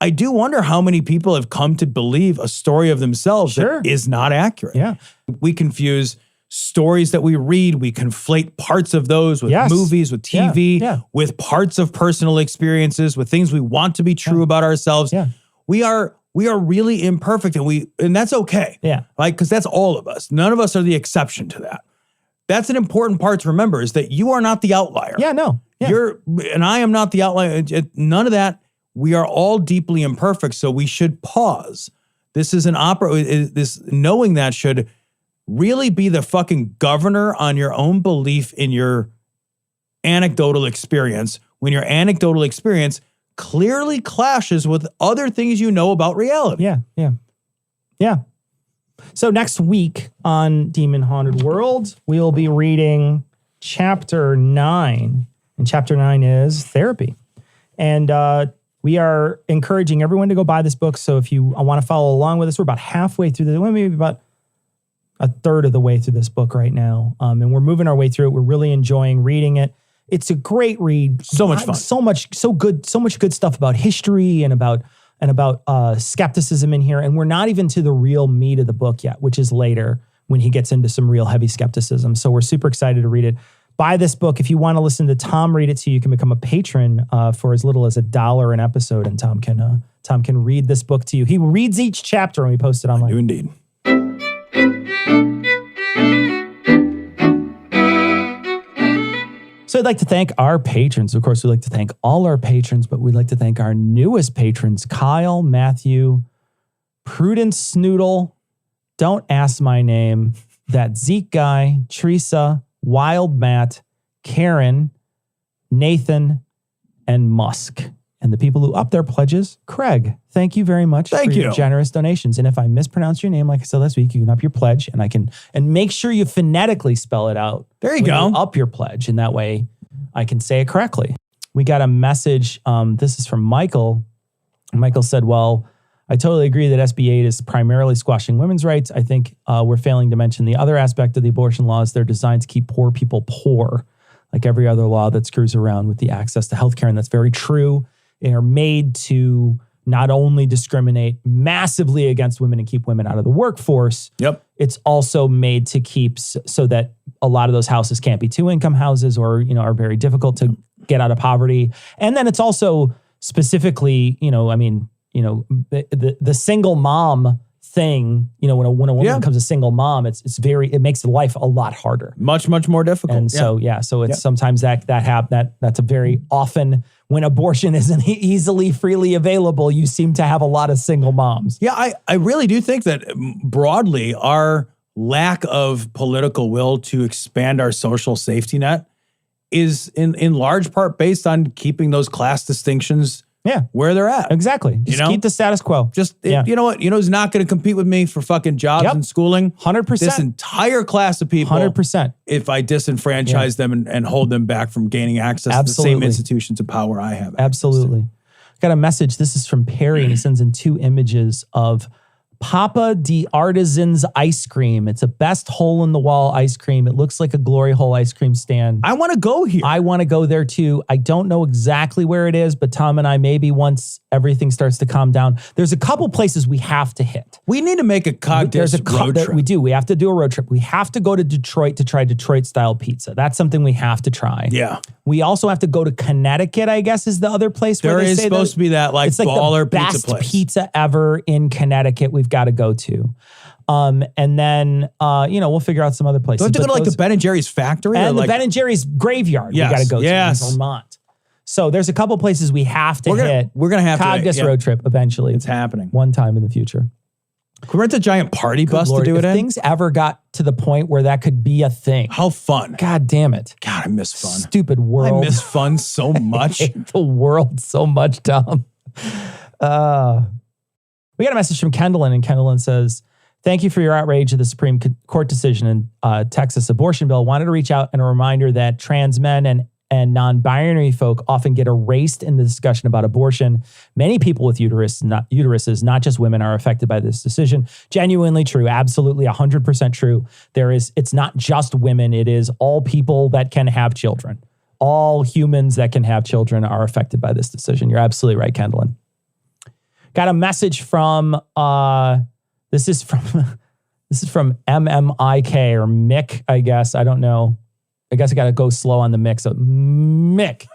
I do wonder how many people have come to believe a story of themselves that is not accurate. Yeah. We confuse stories that we read. We conflate parts of those with movies, with TV, with parts of personal experiences, with things we want to be true about ourselves. Yeah. We are really imperfect, and that's okay. Yeah. Like, because that's all of us. None of us are the exception to that. That's an important part to remember, is that you are not the outlier. Yeah, no. Yeah. And I am not the outlier. None of that. We are all deeply imperfect, so we should pause. This is knowing that should really be the fucking governor on your own belief in your anecdotal experience, when your anecdotal experience clearly clashes with other things you know about reality. Yeah. So next week on Demon Haunted World, we'll be reading chapter 9. And chapter 9 is therapy. And we are encouraging everyone to go buy this book. So if you want to follow along with us, we're about halfway through maybe about a third of the way through this book right now. And we're moving our way through it. We're really enjoying reading it. It's a great read. So much fun. So much good stuff about history and about skepticism in here. And we're not even to the real meat of the book yet, which is later when he gets into some real heavy skepticism. So we're super excited to read it. Buy this book. If you want to listen to Tom read it to you, you can become a patron for as little as $1 an episode, and Tom can read this book to you. He reads each chapter and we post it online. I do indeed. So I'd like to thank our patrons. Of course, we'd like to thank all our patrons, but we'd like to thank our newest patrons, Kyle, Matthew, Prudence Snoodle, Don't Ask My Name, That Zeke Guy, Teresa, Wild Matt, Karen, Nathan, and Musk. And the people who up their pledges, Craig, thank you very much for your generous donations. And if I mispronounce your name, like I said last week, you can up your pledge, and make sure you phonetically spell it out. There you go. Up your pledge, and that way I can say it correctly. We got a message. This is from Michael. Michael said, well, I totally agree that SB 8 is primarily squashing women's rights. I think we're failing to mention the other aspect of the abortion laws. They're designed to keep poor people poor, like every other law that screws around with the access to healthcare. And that's very true. They are made to not only discriminate massively against women and keep women out of the workforce. Yep. It's also made to keep so that a lot of those houses can't be 2-income houses, or, are very difficult to get out of poverty. And then it's also specifically, the single mom thing, when a woman becomes a single mom, it makes life a lot harder. Much, much more difficult. And so it's sometimes that's a very often when abortion isn't easily, freely available, you seem to have a lot of single moms. Yeah, I really do think that broadly our lack of political will to expand our social safety net is in large part based on keeping those class distinctions where they're at. Exactly. Just keep the status quo. You know what? You know who's not going to compete with me for fucking jobs and schooling? 100%. This entire class of people. 100%. If I disenfranchise them and hold them back from gaining access to the same institutions of power I have. Absolutely. Got a message. This is from Perry, and he sends in 2 images of Papa de Artisan's ice cream. It's a best hole in the wall ice cream. It looks like a glory hole ice cream stand. I want to go here. I want to go there too. I don't know exactly where it is, but Tom and I, maybe once everything starts to calm down, there's a couple places we have to hit. We need to make a road trip. We do. We have to do a road trip. We have to go to Detroit to try Detroit style pizza. That's something we have to try. Yeah. We also have to go to Connecticut, I guess, is the other place where there is supposed to be that it's like baller the pizza best place. pizza ever in Connecticut. We've got to go to. And then, we'll figure out some other places. Do we have to go to like the Ben & Jerry's factory? And or the Ben & Jerry's graveyard we got to go to in Vermont. So there's a couple places we have to hit. We're going to have Cognis road trip eventually. It's happening. One time in the future. Could we rent a giant party bus to do it if in? things ever got to the point where that could be a thing. How fun. God damn it. God, I miss fun. Stupid world. I miss fun so much. I hate the world so much, Tom. We got a message from Kendallin, and Kendallin says, thank you for your outrage of the Supreme Court decision in Texas abortion bill. Wanted to reach out and a reminder that trans men and non-binary folk often get erased in the discussion about abortion. Many people with uteruses, not just women, are affected by this decision. Genuinely true. Absolutely 100% true. It's not just women. It is all people that can have children. All humans that can have children are affected by this decision. You're absolutely right, Kendallin. Got a message from, this is from MMIK or Mick, I guess. I don't know. I guess I got to go slow on the mix. So, Mick.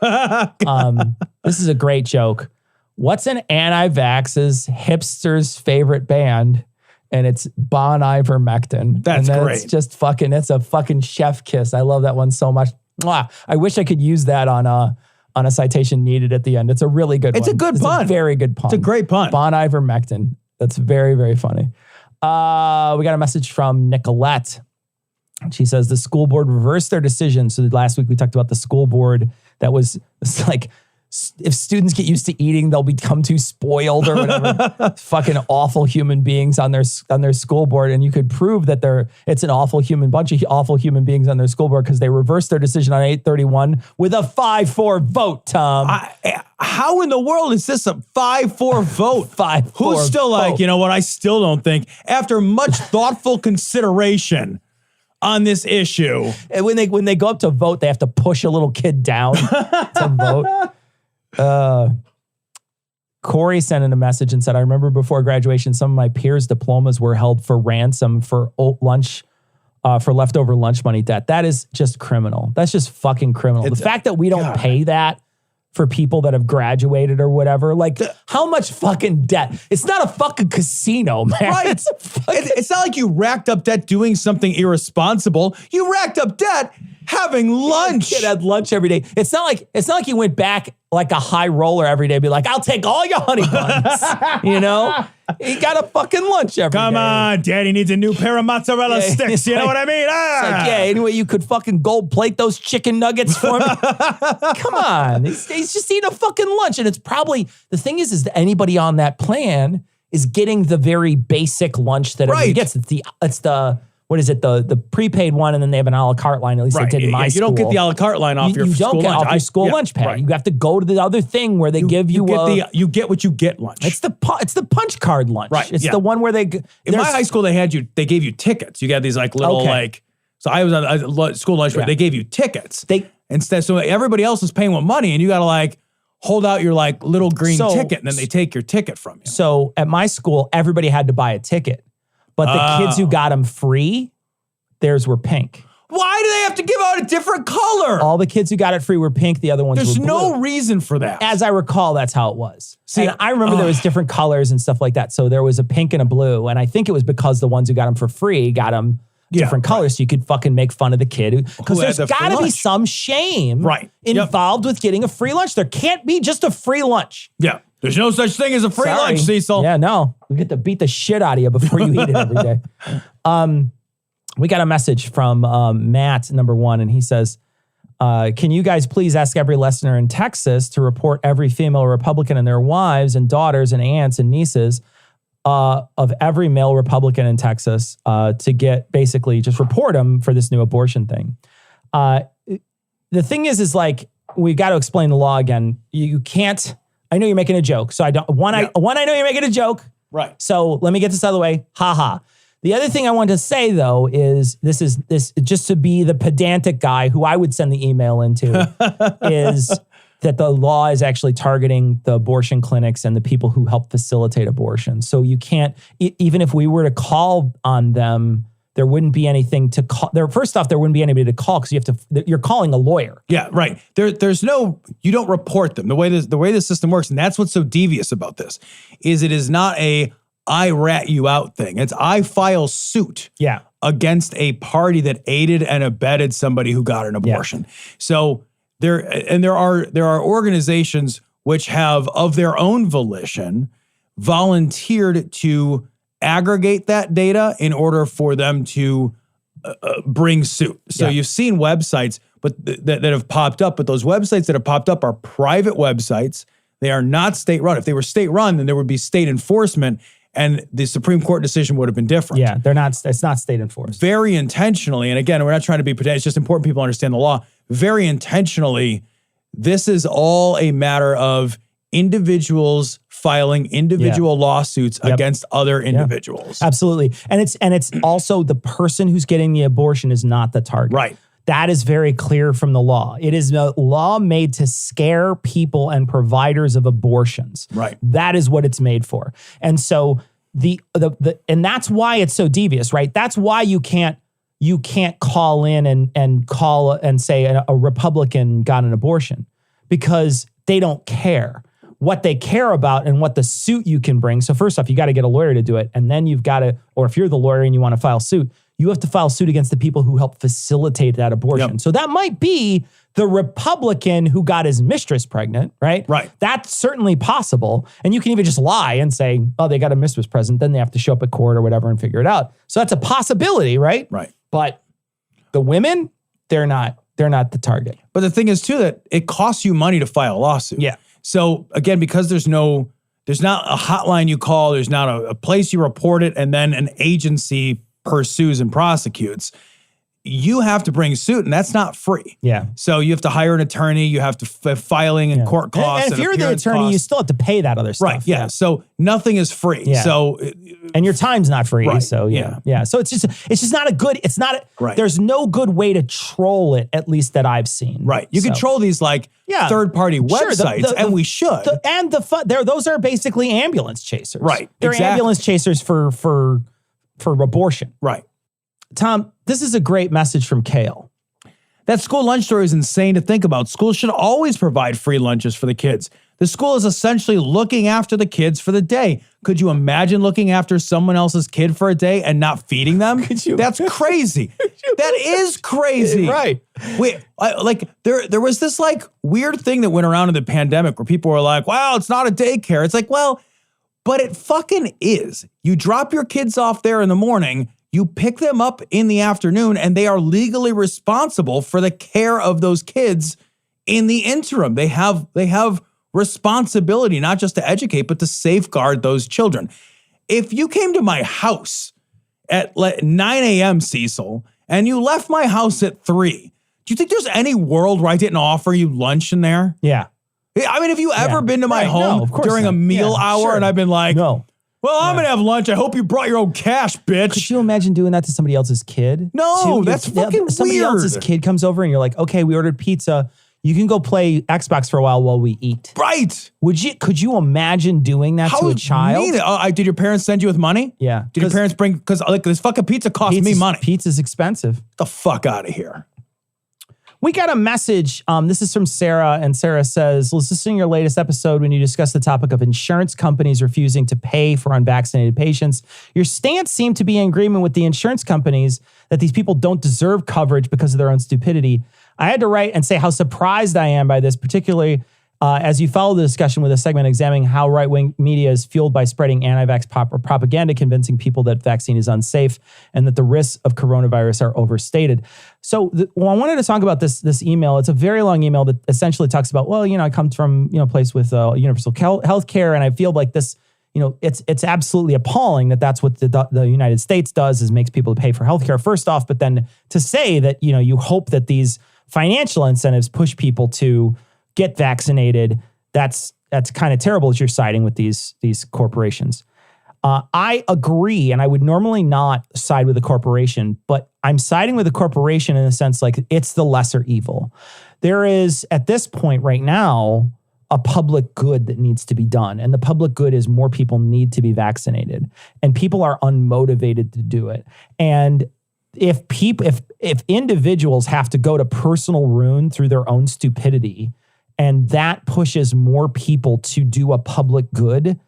This is a great joke. What's an anti-vaxx's hipster's favorite band? And it's Bon Ivermectin. That's great. It's just it's a fucking chef kiss. I love that one so much. Mwah. I wish I could use that on a citation needed at the end. It's a really good one. It's a good pun. A very good pun. It's a great pun. Bon Ivermectin. That's very, very funny. We got a message from Nicolette. She says the school board reversed their decision. So last week we talked about the school board that was like, if students get used to eating, they'll become too spoiled or whatever. Fucking awful human beings on their school board. And you could prove that it's an bunch of awful human beings on their school board because they reversed their decision on 8/31 with a 5-4 vote, Tom. How in the world is this a 5-4 vote? 5-4 Who's still vote. like, you know what? I still don't think, after much thoughtful consideration on this issue. And when they go up to vote, they have to push a little kid down to vote. Corey sent in a message and said, I remember before graduation, some of my peers' diplomas were held for ransom for lunch, for leftover lunch money debt. That is just criminal. That's just fucking criminal. The fact that we don't pay that for people that have graduated or whatever, like how much fucking debt? It's not a fucking casino, man. Right. It's not like you racked up debt doing something irresponsible. You racked up debt having lunch. Kid had lunch every day. It's not like you went back like a high roller every day, be like, I'll take all your honey buns. You know? He got a fucking lunch every day. Come on, Daddy needs a new pair of mozzarella sticks. You know what I mean? It's like, anyway, you could fucking gold plate those chicken nuggets for me. Come on. He's just eating a fucking lunch. And it's probably, the thing is that anybody on that plan is getting the very basic lunch that everybody gets. It's the what is it? The prepaid one, and then they have an a la carte line. At least they did in my school. You don't get the a la carte line off your school lunch. You don't get off your school lunch pay. Right. You have to go to the other thing where they give you you get what you get lunch. It's the punch card lunch. Right. It's the one where they in my high school they gave you tickets. You got these like little So I was on a school lunch where they gave you tickets. So everybody else is paying with money, and you got to like hold out your like little green ticket, and then they take your ticket from you. So at my school, everybody had to buy a ticket. But the kids who got them free, theirs were pink. Why do they have to give out a different color? All the kids who got it free were pink. The other ones There's were blue. no reason for that. As I recall, that's how it was. See, and I remember there was different colors and stuff like that. So there was a pink and a blue. And I think it was because the ones who got them for free got them different colors. So you could fucking make fun of the kid. Because there's got to be some shame involved with getting a free lunch. There can't be just a free lunch. Yeah. There's no such thing as a free lunch, Cecil. Yeah, no. We get to beat the shit out of you before you eat it every day. We got a message from Matt, number 1, and he says, can you guys please ask every listener in Texas to report every female Republican and their wives and daughters and aunts and nieces of every male Republican in Texas to get basically just report them for this new abortion thing. The thing is like, we got to explain the law again. You can't, I know you're making a joke. So I know you're making a joke. Right. So let me get this out of the way. Ha. The other thing I wanted to say, though, is this just to be the pedantic guy who I would send the email into is that the law is actually targeting the abortion clinics and the people who help facilitate abortion. So you can't, even if we were to call on them, there wouldn't be anything to call. First off, there wouldn't be anybody to call because you're calling a lawyer. Yeah, right. There's no, you don't report them. The way the system works, and that's what's so devious about this, is it is not a I rat you out thing. It's I file suit against a party that aided and abetted somebody who got an abortion. Yeah. So there are organizations which have, of their own volition, volunteered to aggregate that data in order for them to bring suit. So you've seen websites that have popped up, but those websites that have popped up are private websites. They are not state-run. If they were state-run, then there would be state enforcement, and the Supreme Court decision would have been different. Yeah, they're not. It's not state enforced. Very intentionally, and again, we're not trying to be pedantic. It's just important people understand the law. Very intentionally, this is all a matter of individuals filing individual lawsuits against other individuals. Absolutely, and it's also the person who's getting the abortion is not the target. Right. That is very clear from the law. It is a law made to scare people and providers of abortions. Right. That is what it's made for. And so and that's why it's so devious, right? That's why you can't call in and call and say a Republican got an abortion, because they don't care. What they care about and what the suit you can bring. So first off, you got to get a lawyer to do it. And then you've got to, or if you're the lawyer and you want to file suit, you have to file suit against the people who help facilitate that abortion. Yep. So that might be the Republican who got his mistress pregnant, right? Right. That's certainly possible. And you can even just lie and say, oh, they got a mistress pregnant. Then they have to show up at court or whatever and figure it out. So that's a possibility, right? Right. But the women, they're not the target. But the thing is too, that it costs you money to file a lawsuit. Yeah. So again, because there's not a hotline you call, there's not a place you report it, and then an agency pursues and prosecutes, you have to bring suit, and that's not free. Yeah. So you have to hire an attorney, you have to filing and court costs. And if you're the attorney, costs. you still have to pay that other stuff. Right. Yeah. So nothing is free. Yeah. So and your time's not free. Right. So yeah. So it's just not a good. It's not. Right. There's no good way to troll it, at least that I've seen. Right. You control these third-party websites, and we should. Those are basically ambulance chasers. Right. They're ambulance chasers for abortion. Right. Tom, this is a great message from Kale. That school lunch story is insane to think about. Schools should always provide free lunches for the kids. The school is essentially looking after the kids for the day. Could you imagine looking after someone else's kid for a day and not feeding them? That's crazy. That is crazy. Right. There was this weird thing that went around in the pandemic where people were like, wow, it's not a daycare. It's like, well, but it fucking is. You drop your kids off there in the morning, you pick them up in the afternoon, and they are legally responsible for the care of those kids in the interim. They have responsibility not just to educate, but to safeguard those children. If you came to my house at 9 a.m., Cecil, and you left my house at 3, do you think there's any world where I didn't offer you lunch in there? Yeah. I mean, have you ever been to my home during a meal hour and I've been like, no. Well, I'm going to have lunch. I hope you brought your own cash, bitch. Could you imagine doing that to somebody else's kid? No, that's fucking weird. Somebody else's kid comes over and you're like, okay, we ordered pizza. You can go play Xbox for a while we eat. Right. Could you imagine doing that to a child? Did your parents send you with money? Yeah. Did your parents bring, because this fucking pizza cost me money. Pizza's expensive. Get the fuck out of here. We got a message. This is from Sarah, and Sarah says, listening to your latest episode when you discussed the topic of insurance companies refusing to pay for unvaccinated patients. Your stance seemed to be in agreement with the insurance companies that these people don't deserve coverage because of their own stupidity. I had to write and say how surprised I am by this, particularly as you follow the discussion with a segment examining how right-wing media is fueled by spreading anti-vax propaganda, convincing people that vaccine is unsafe and that the risks of coronavirus are overstated. So I wanted to talk about this email. It's a very long email that essentially talks about, well, I come from a place with universal health care, and I feel like this, it's absolutely appalling that that's what the United States does, is makes people pay for healthcare first off, but then to say that, you hope that these financial incentives push people to get vaccinated, that's kind of terrible as you're siding with these corporations. I agree, and I would normally not side with the corporation, but I'm siding with the corporation in the sense like it's the lesser evil. There is, at this point right now, a public good that needs to be done. And the public good is more people need to be vaccinated. And people are unmotivated to do it. And if individuals have to go to personal ruin through their own stupidity, and that pushes more people to do a public good,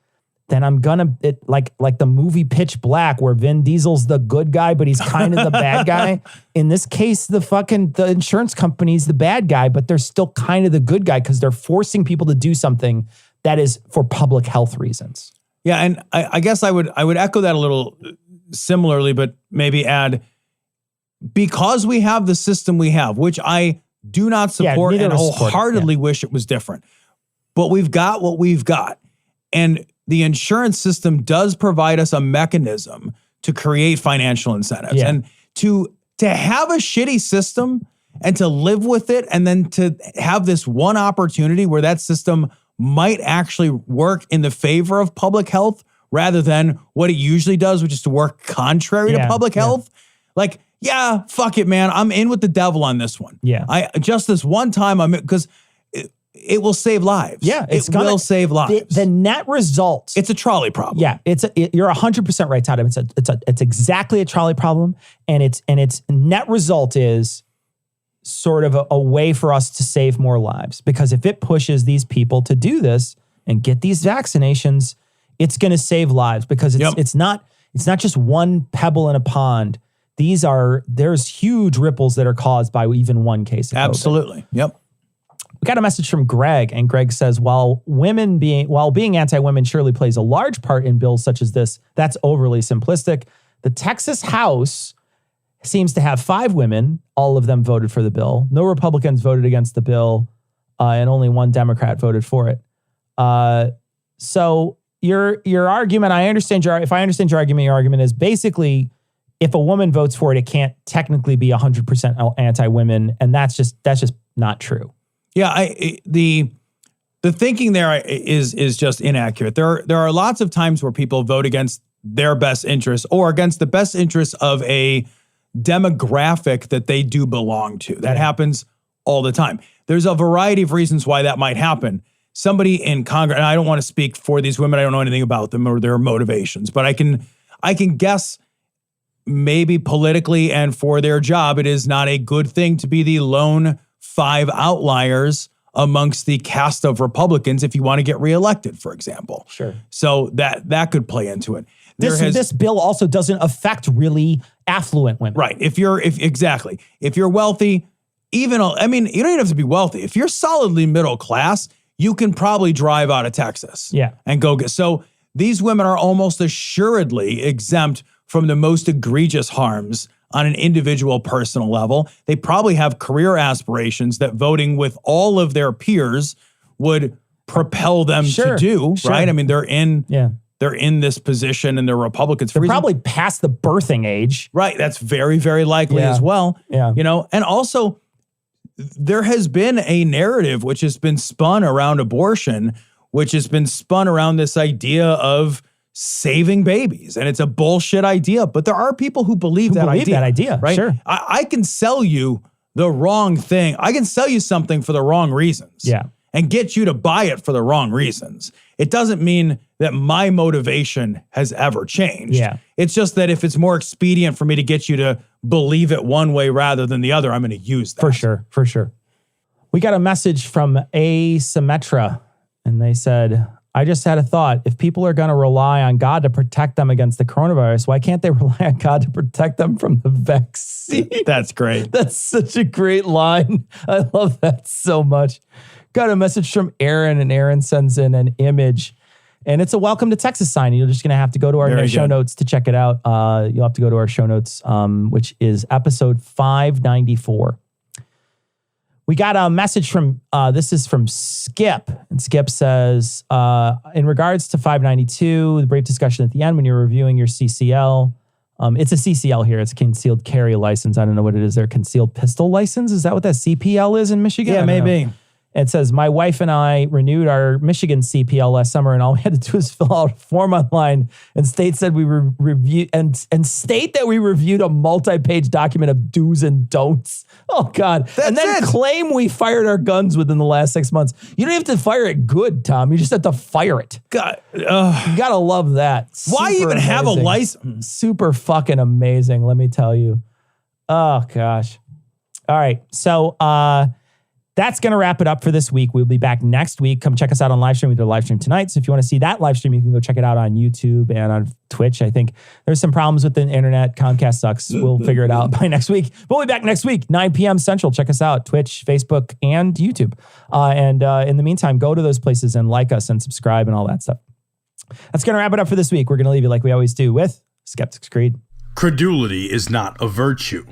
then I'm gonna, like the movie Pitch Black, where Vin Diesel's the good guy, but he's kind of the bad guy. In this case, the insurance company's the bad guy, but they're still kind of the good guy because they're forcing people to do something that is for public health reasons. Yeah, and I guess I would echo that a little similarly, but maybe add, because we have the system we have, which I do not support and wholeheartedly wish it was different, but we've got what we've got. And the insurance system does provide us a mechanism to create financial incentives. And to have a shitty system and to live with it, and then to have this one opportunity where that system might actually work in the favor of public health rather than what it usually does, which is to work contrary to public health. Like, yeah, fuck it, man. I'm in with the devil on this one. Yeah. Just this one time, because it will save lives. Yeah, it will save lives. The net result. It's a trolley problem. Yeah, you're 100% right, Todd. It's exactly a trolley problem, and its net result is sort of a way for us to save more lives. Because if it pushes these people to do this and get these vaccinations, it's going to save lives. Because it's not just one pebble in a pond. There's huge ripples that are caused by even one case of COVID. Absolutely. Yep. We got a message from Greg, and Greg says, while being anti-women surely plays a large part in bills such as this, that's overly simplistic. The Texas House seems to have 5 women. All of them voted for the bill. No Republicans voted against the bill, and only 1 Democrat voted for it. So your argument, if I understand your argument is basically, if a woman votes for it, it can't technically be 100% anti-women, and that's just not true. Yeah, the thinking there is just inaccurate. There are lots of times where people vote against their best interests or against the best interests of a demographic that they do belong to. That happens all the time. There's a variety of reasons why that might happen. Somebody in Congress, and I don't want to speak for these women, I don't know anything about them or their motivations, but I can guess maybe politically and for their job, it is not a good thing to be the lone 5 outliers amongst the cast of Republicans if you want to get reelected, for example. Sure. So that could play into it. This bill also doesn't affect really affluent women. Right. If you're wealthy, you don't even have to be wealthy. If you're solidly middle class, you can probably drive out of Texas. Yeah. And go get. So these women are almost assuredly exempt from the most egregious harms on an individual personal level. They probably have career aspirations that voting with all of their peers would propel them to do, right? I mean, they're in this position and they're Republicans. They're probably past the birthing age. Right. That's very, very likely as well. Yeah. And also there has been a narrative which has been spun around abortion, which has been spun around this idea of saving babies. And it's a bullshit idea, but there are people who believe that idea. Right? Sure. I can sell you the wrong thing. I can sell you something for the wrong reasons. Yeah. And get you to buy it for the wrong reasons. It doesn't mean that my motivation has ever changed. Yeah. It's just that if it's more expedient for me to get you to believe it one way rather than the other, I'm going to use that. For sure. We got a message from Asymmetra, and they said, I just had a thought. If people are going to rely on God to protect them against the coronavirus, why can't they rely on God to protect them from the vaccine? That's great. That's such a great line. I love that so much. Got a message from Aaron, and Aaron sends in an image, and it's a welcome to Texas sign. You're just going to have to go to our show notes to check it out. You'll have to go to our show notes, which is episode 594. We got a message from, this is from Skip. And Skip says, in regards to 592, the brief discussion at the end when you're reviewing your CCL, it's a CCL here. It's a concealed carry license. I don't know what it is. Their concealed pistol license. Is that what that CPL is in Michigan? Yeah, maybe. It says, my wife and I renewed our Michigan CPL last summer, and all we had to do was fill out a form online and state that we reviewed a multi-page document of do's and don'ts. Oh, God. And then claim we fired our guns within the last 6 months. You don't have to fire it good, Tom. You just have to fire it. God, you got to love that. Why even have a license? Super fucking amazing, let me tell you. Oh, gosh. All right. So, that's going to wrap it up for this week. We'll be back next week. Come check us out on live stream. We did a live stream tonight. So if you want to see that live stream, you can go check it out on YouTube and on Twitch. I think there's some problems with the internet. Comcast sucks. We'll figure it out by next week. But we'll be back next week, 9 p.m. Central. Check us out, Twitch, Facebook, and YouTube. And in the meantime, go to those places and like us and subscribe and all that stuff. That's going to wrap it up for this week. We're going to leave you like we always do with Skeptic's Creed. Credulity is not a virtue.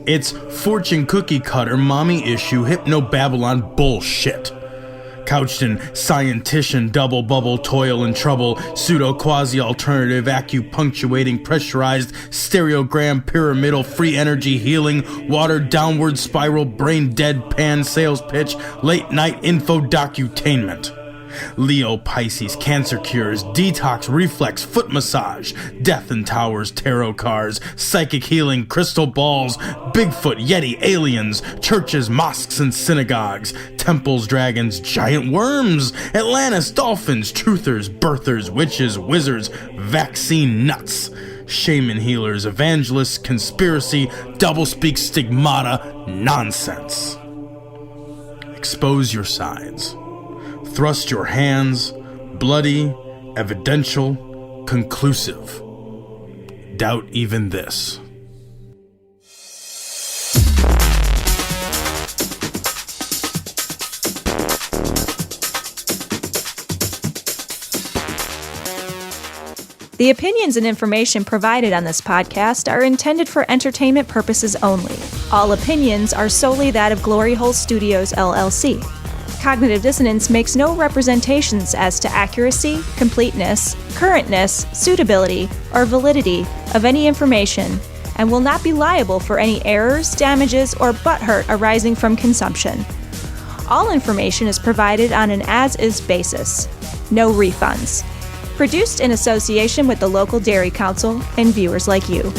It's fortune cookie cutter, mommy issue, hypno-Babylon bullshit. Couched in scientician, double bubble, toil and trouble, pseudo quasi-alternative, acupunctuating, pressurized, stereogram, pyramidal, free energy healing, water downward spiral, brain deadpan, sales pitch, late night info docutainment. Leo, Pisces, cancer cures, detox, reflex, foot massage, death and towers, tarot cards, psychic healing, crystal balls, Bigfoot, Yeti, aliens, churches, mosques and synagogues, temples, dragons, giant worms, Atlantis, dolphins, truthers, birthers, witches, wizards, vaccine nuts, shaman healers, evangelists, conspiracy, doublespeak, stigmata, nonsense. Expose your sides. Thrust your hands, bloody, evidential, conclusive. Doubt even this. The opinions and information provided on this podcast are intended for entertainment purposes only. All opinions are solely that of Glory Hole Studios, LLC. Cognitive Dissonance makes no representations as to accuracy, completeness, currentness, suitability, or validity of any information, and will not be liable for any errors, damages, or butthurt arising from consumption. All information is provided on an as-is basis. No refunds. Produced in association with the local Dairy Council and viewers like you.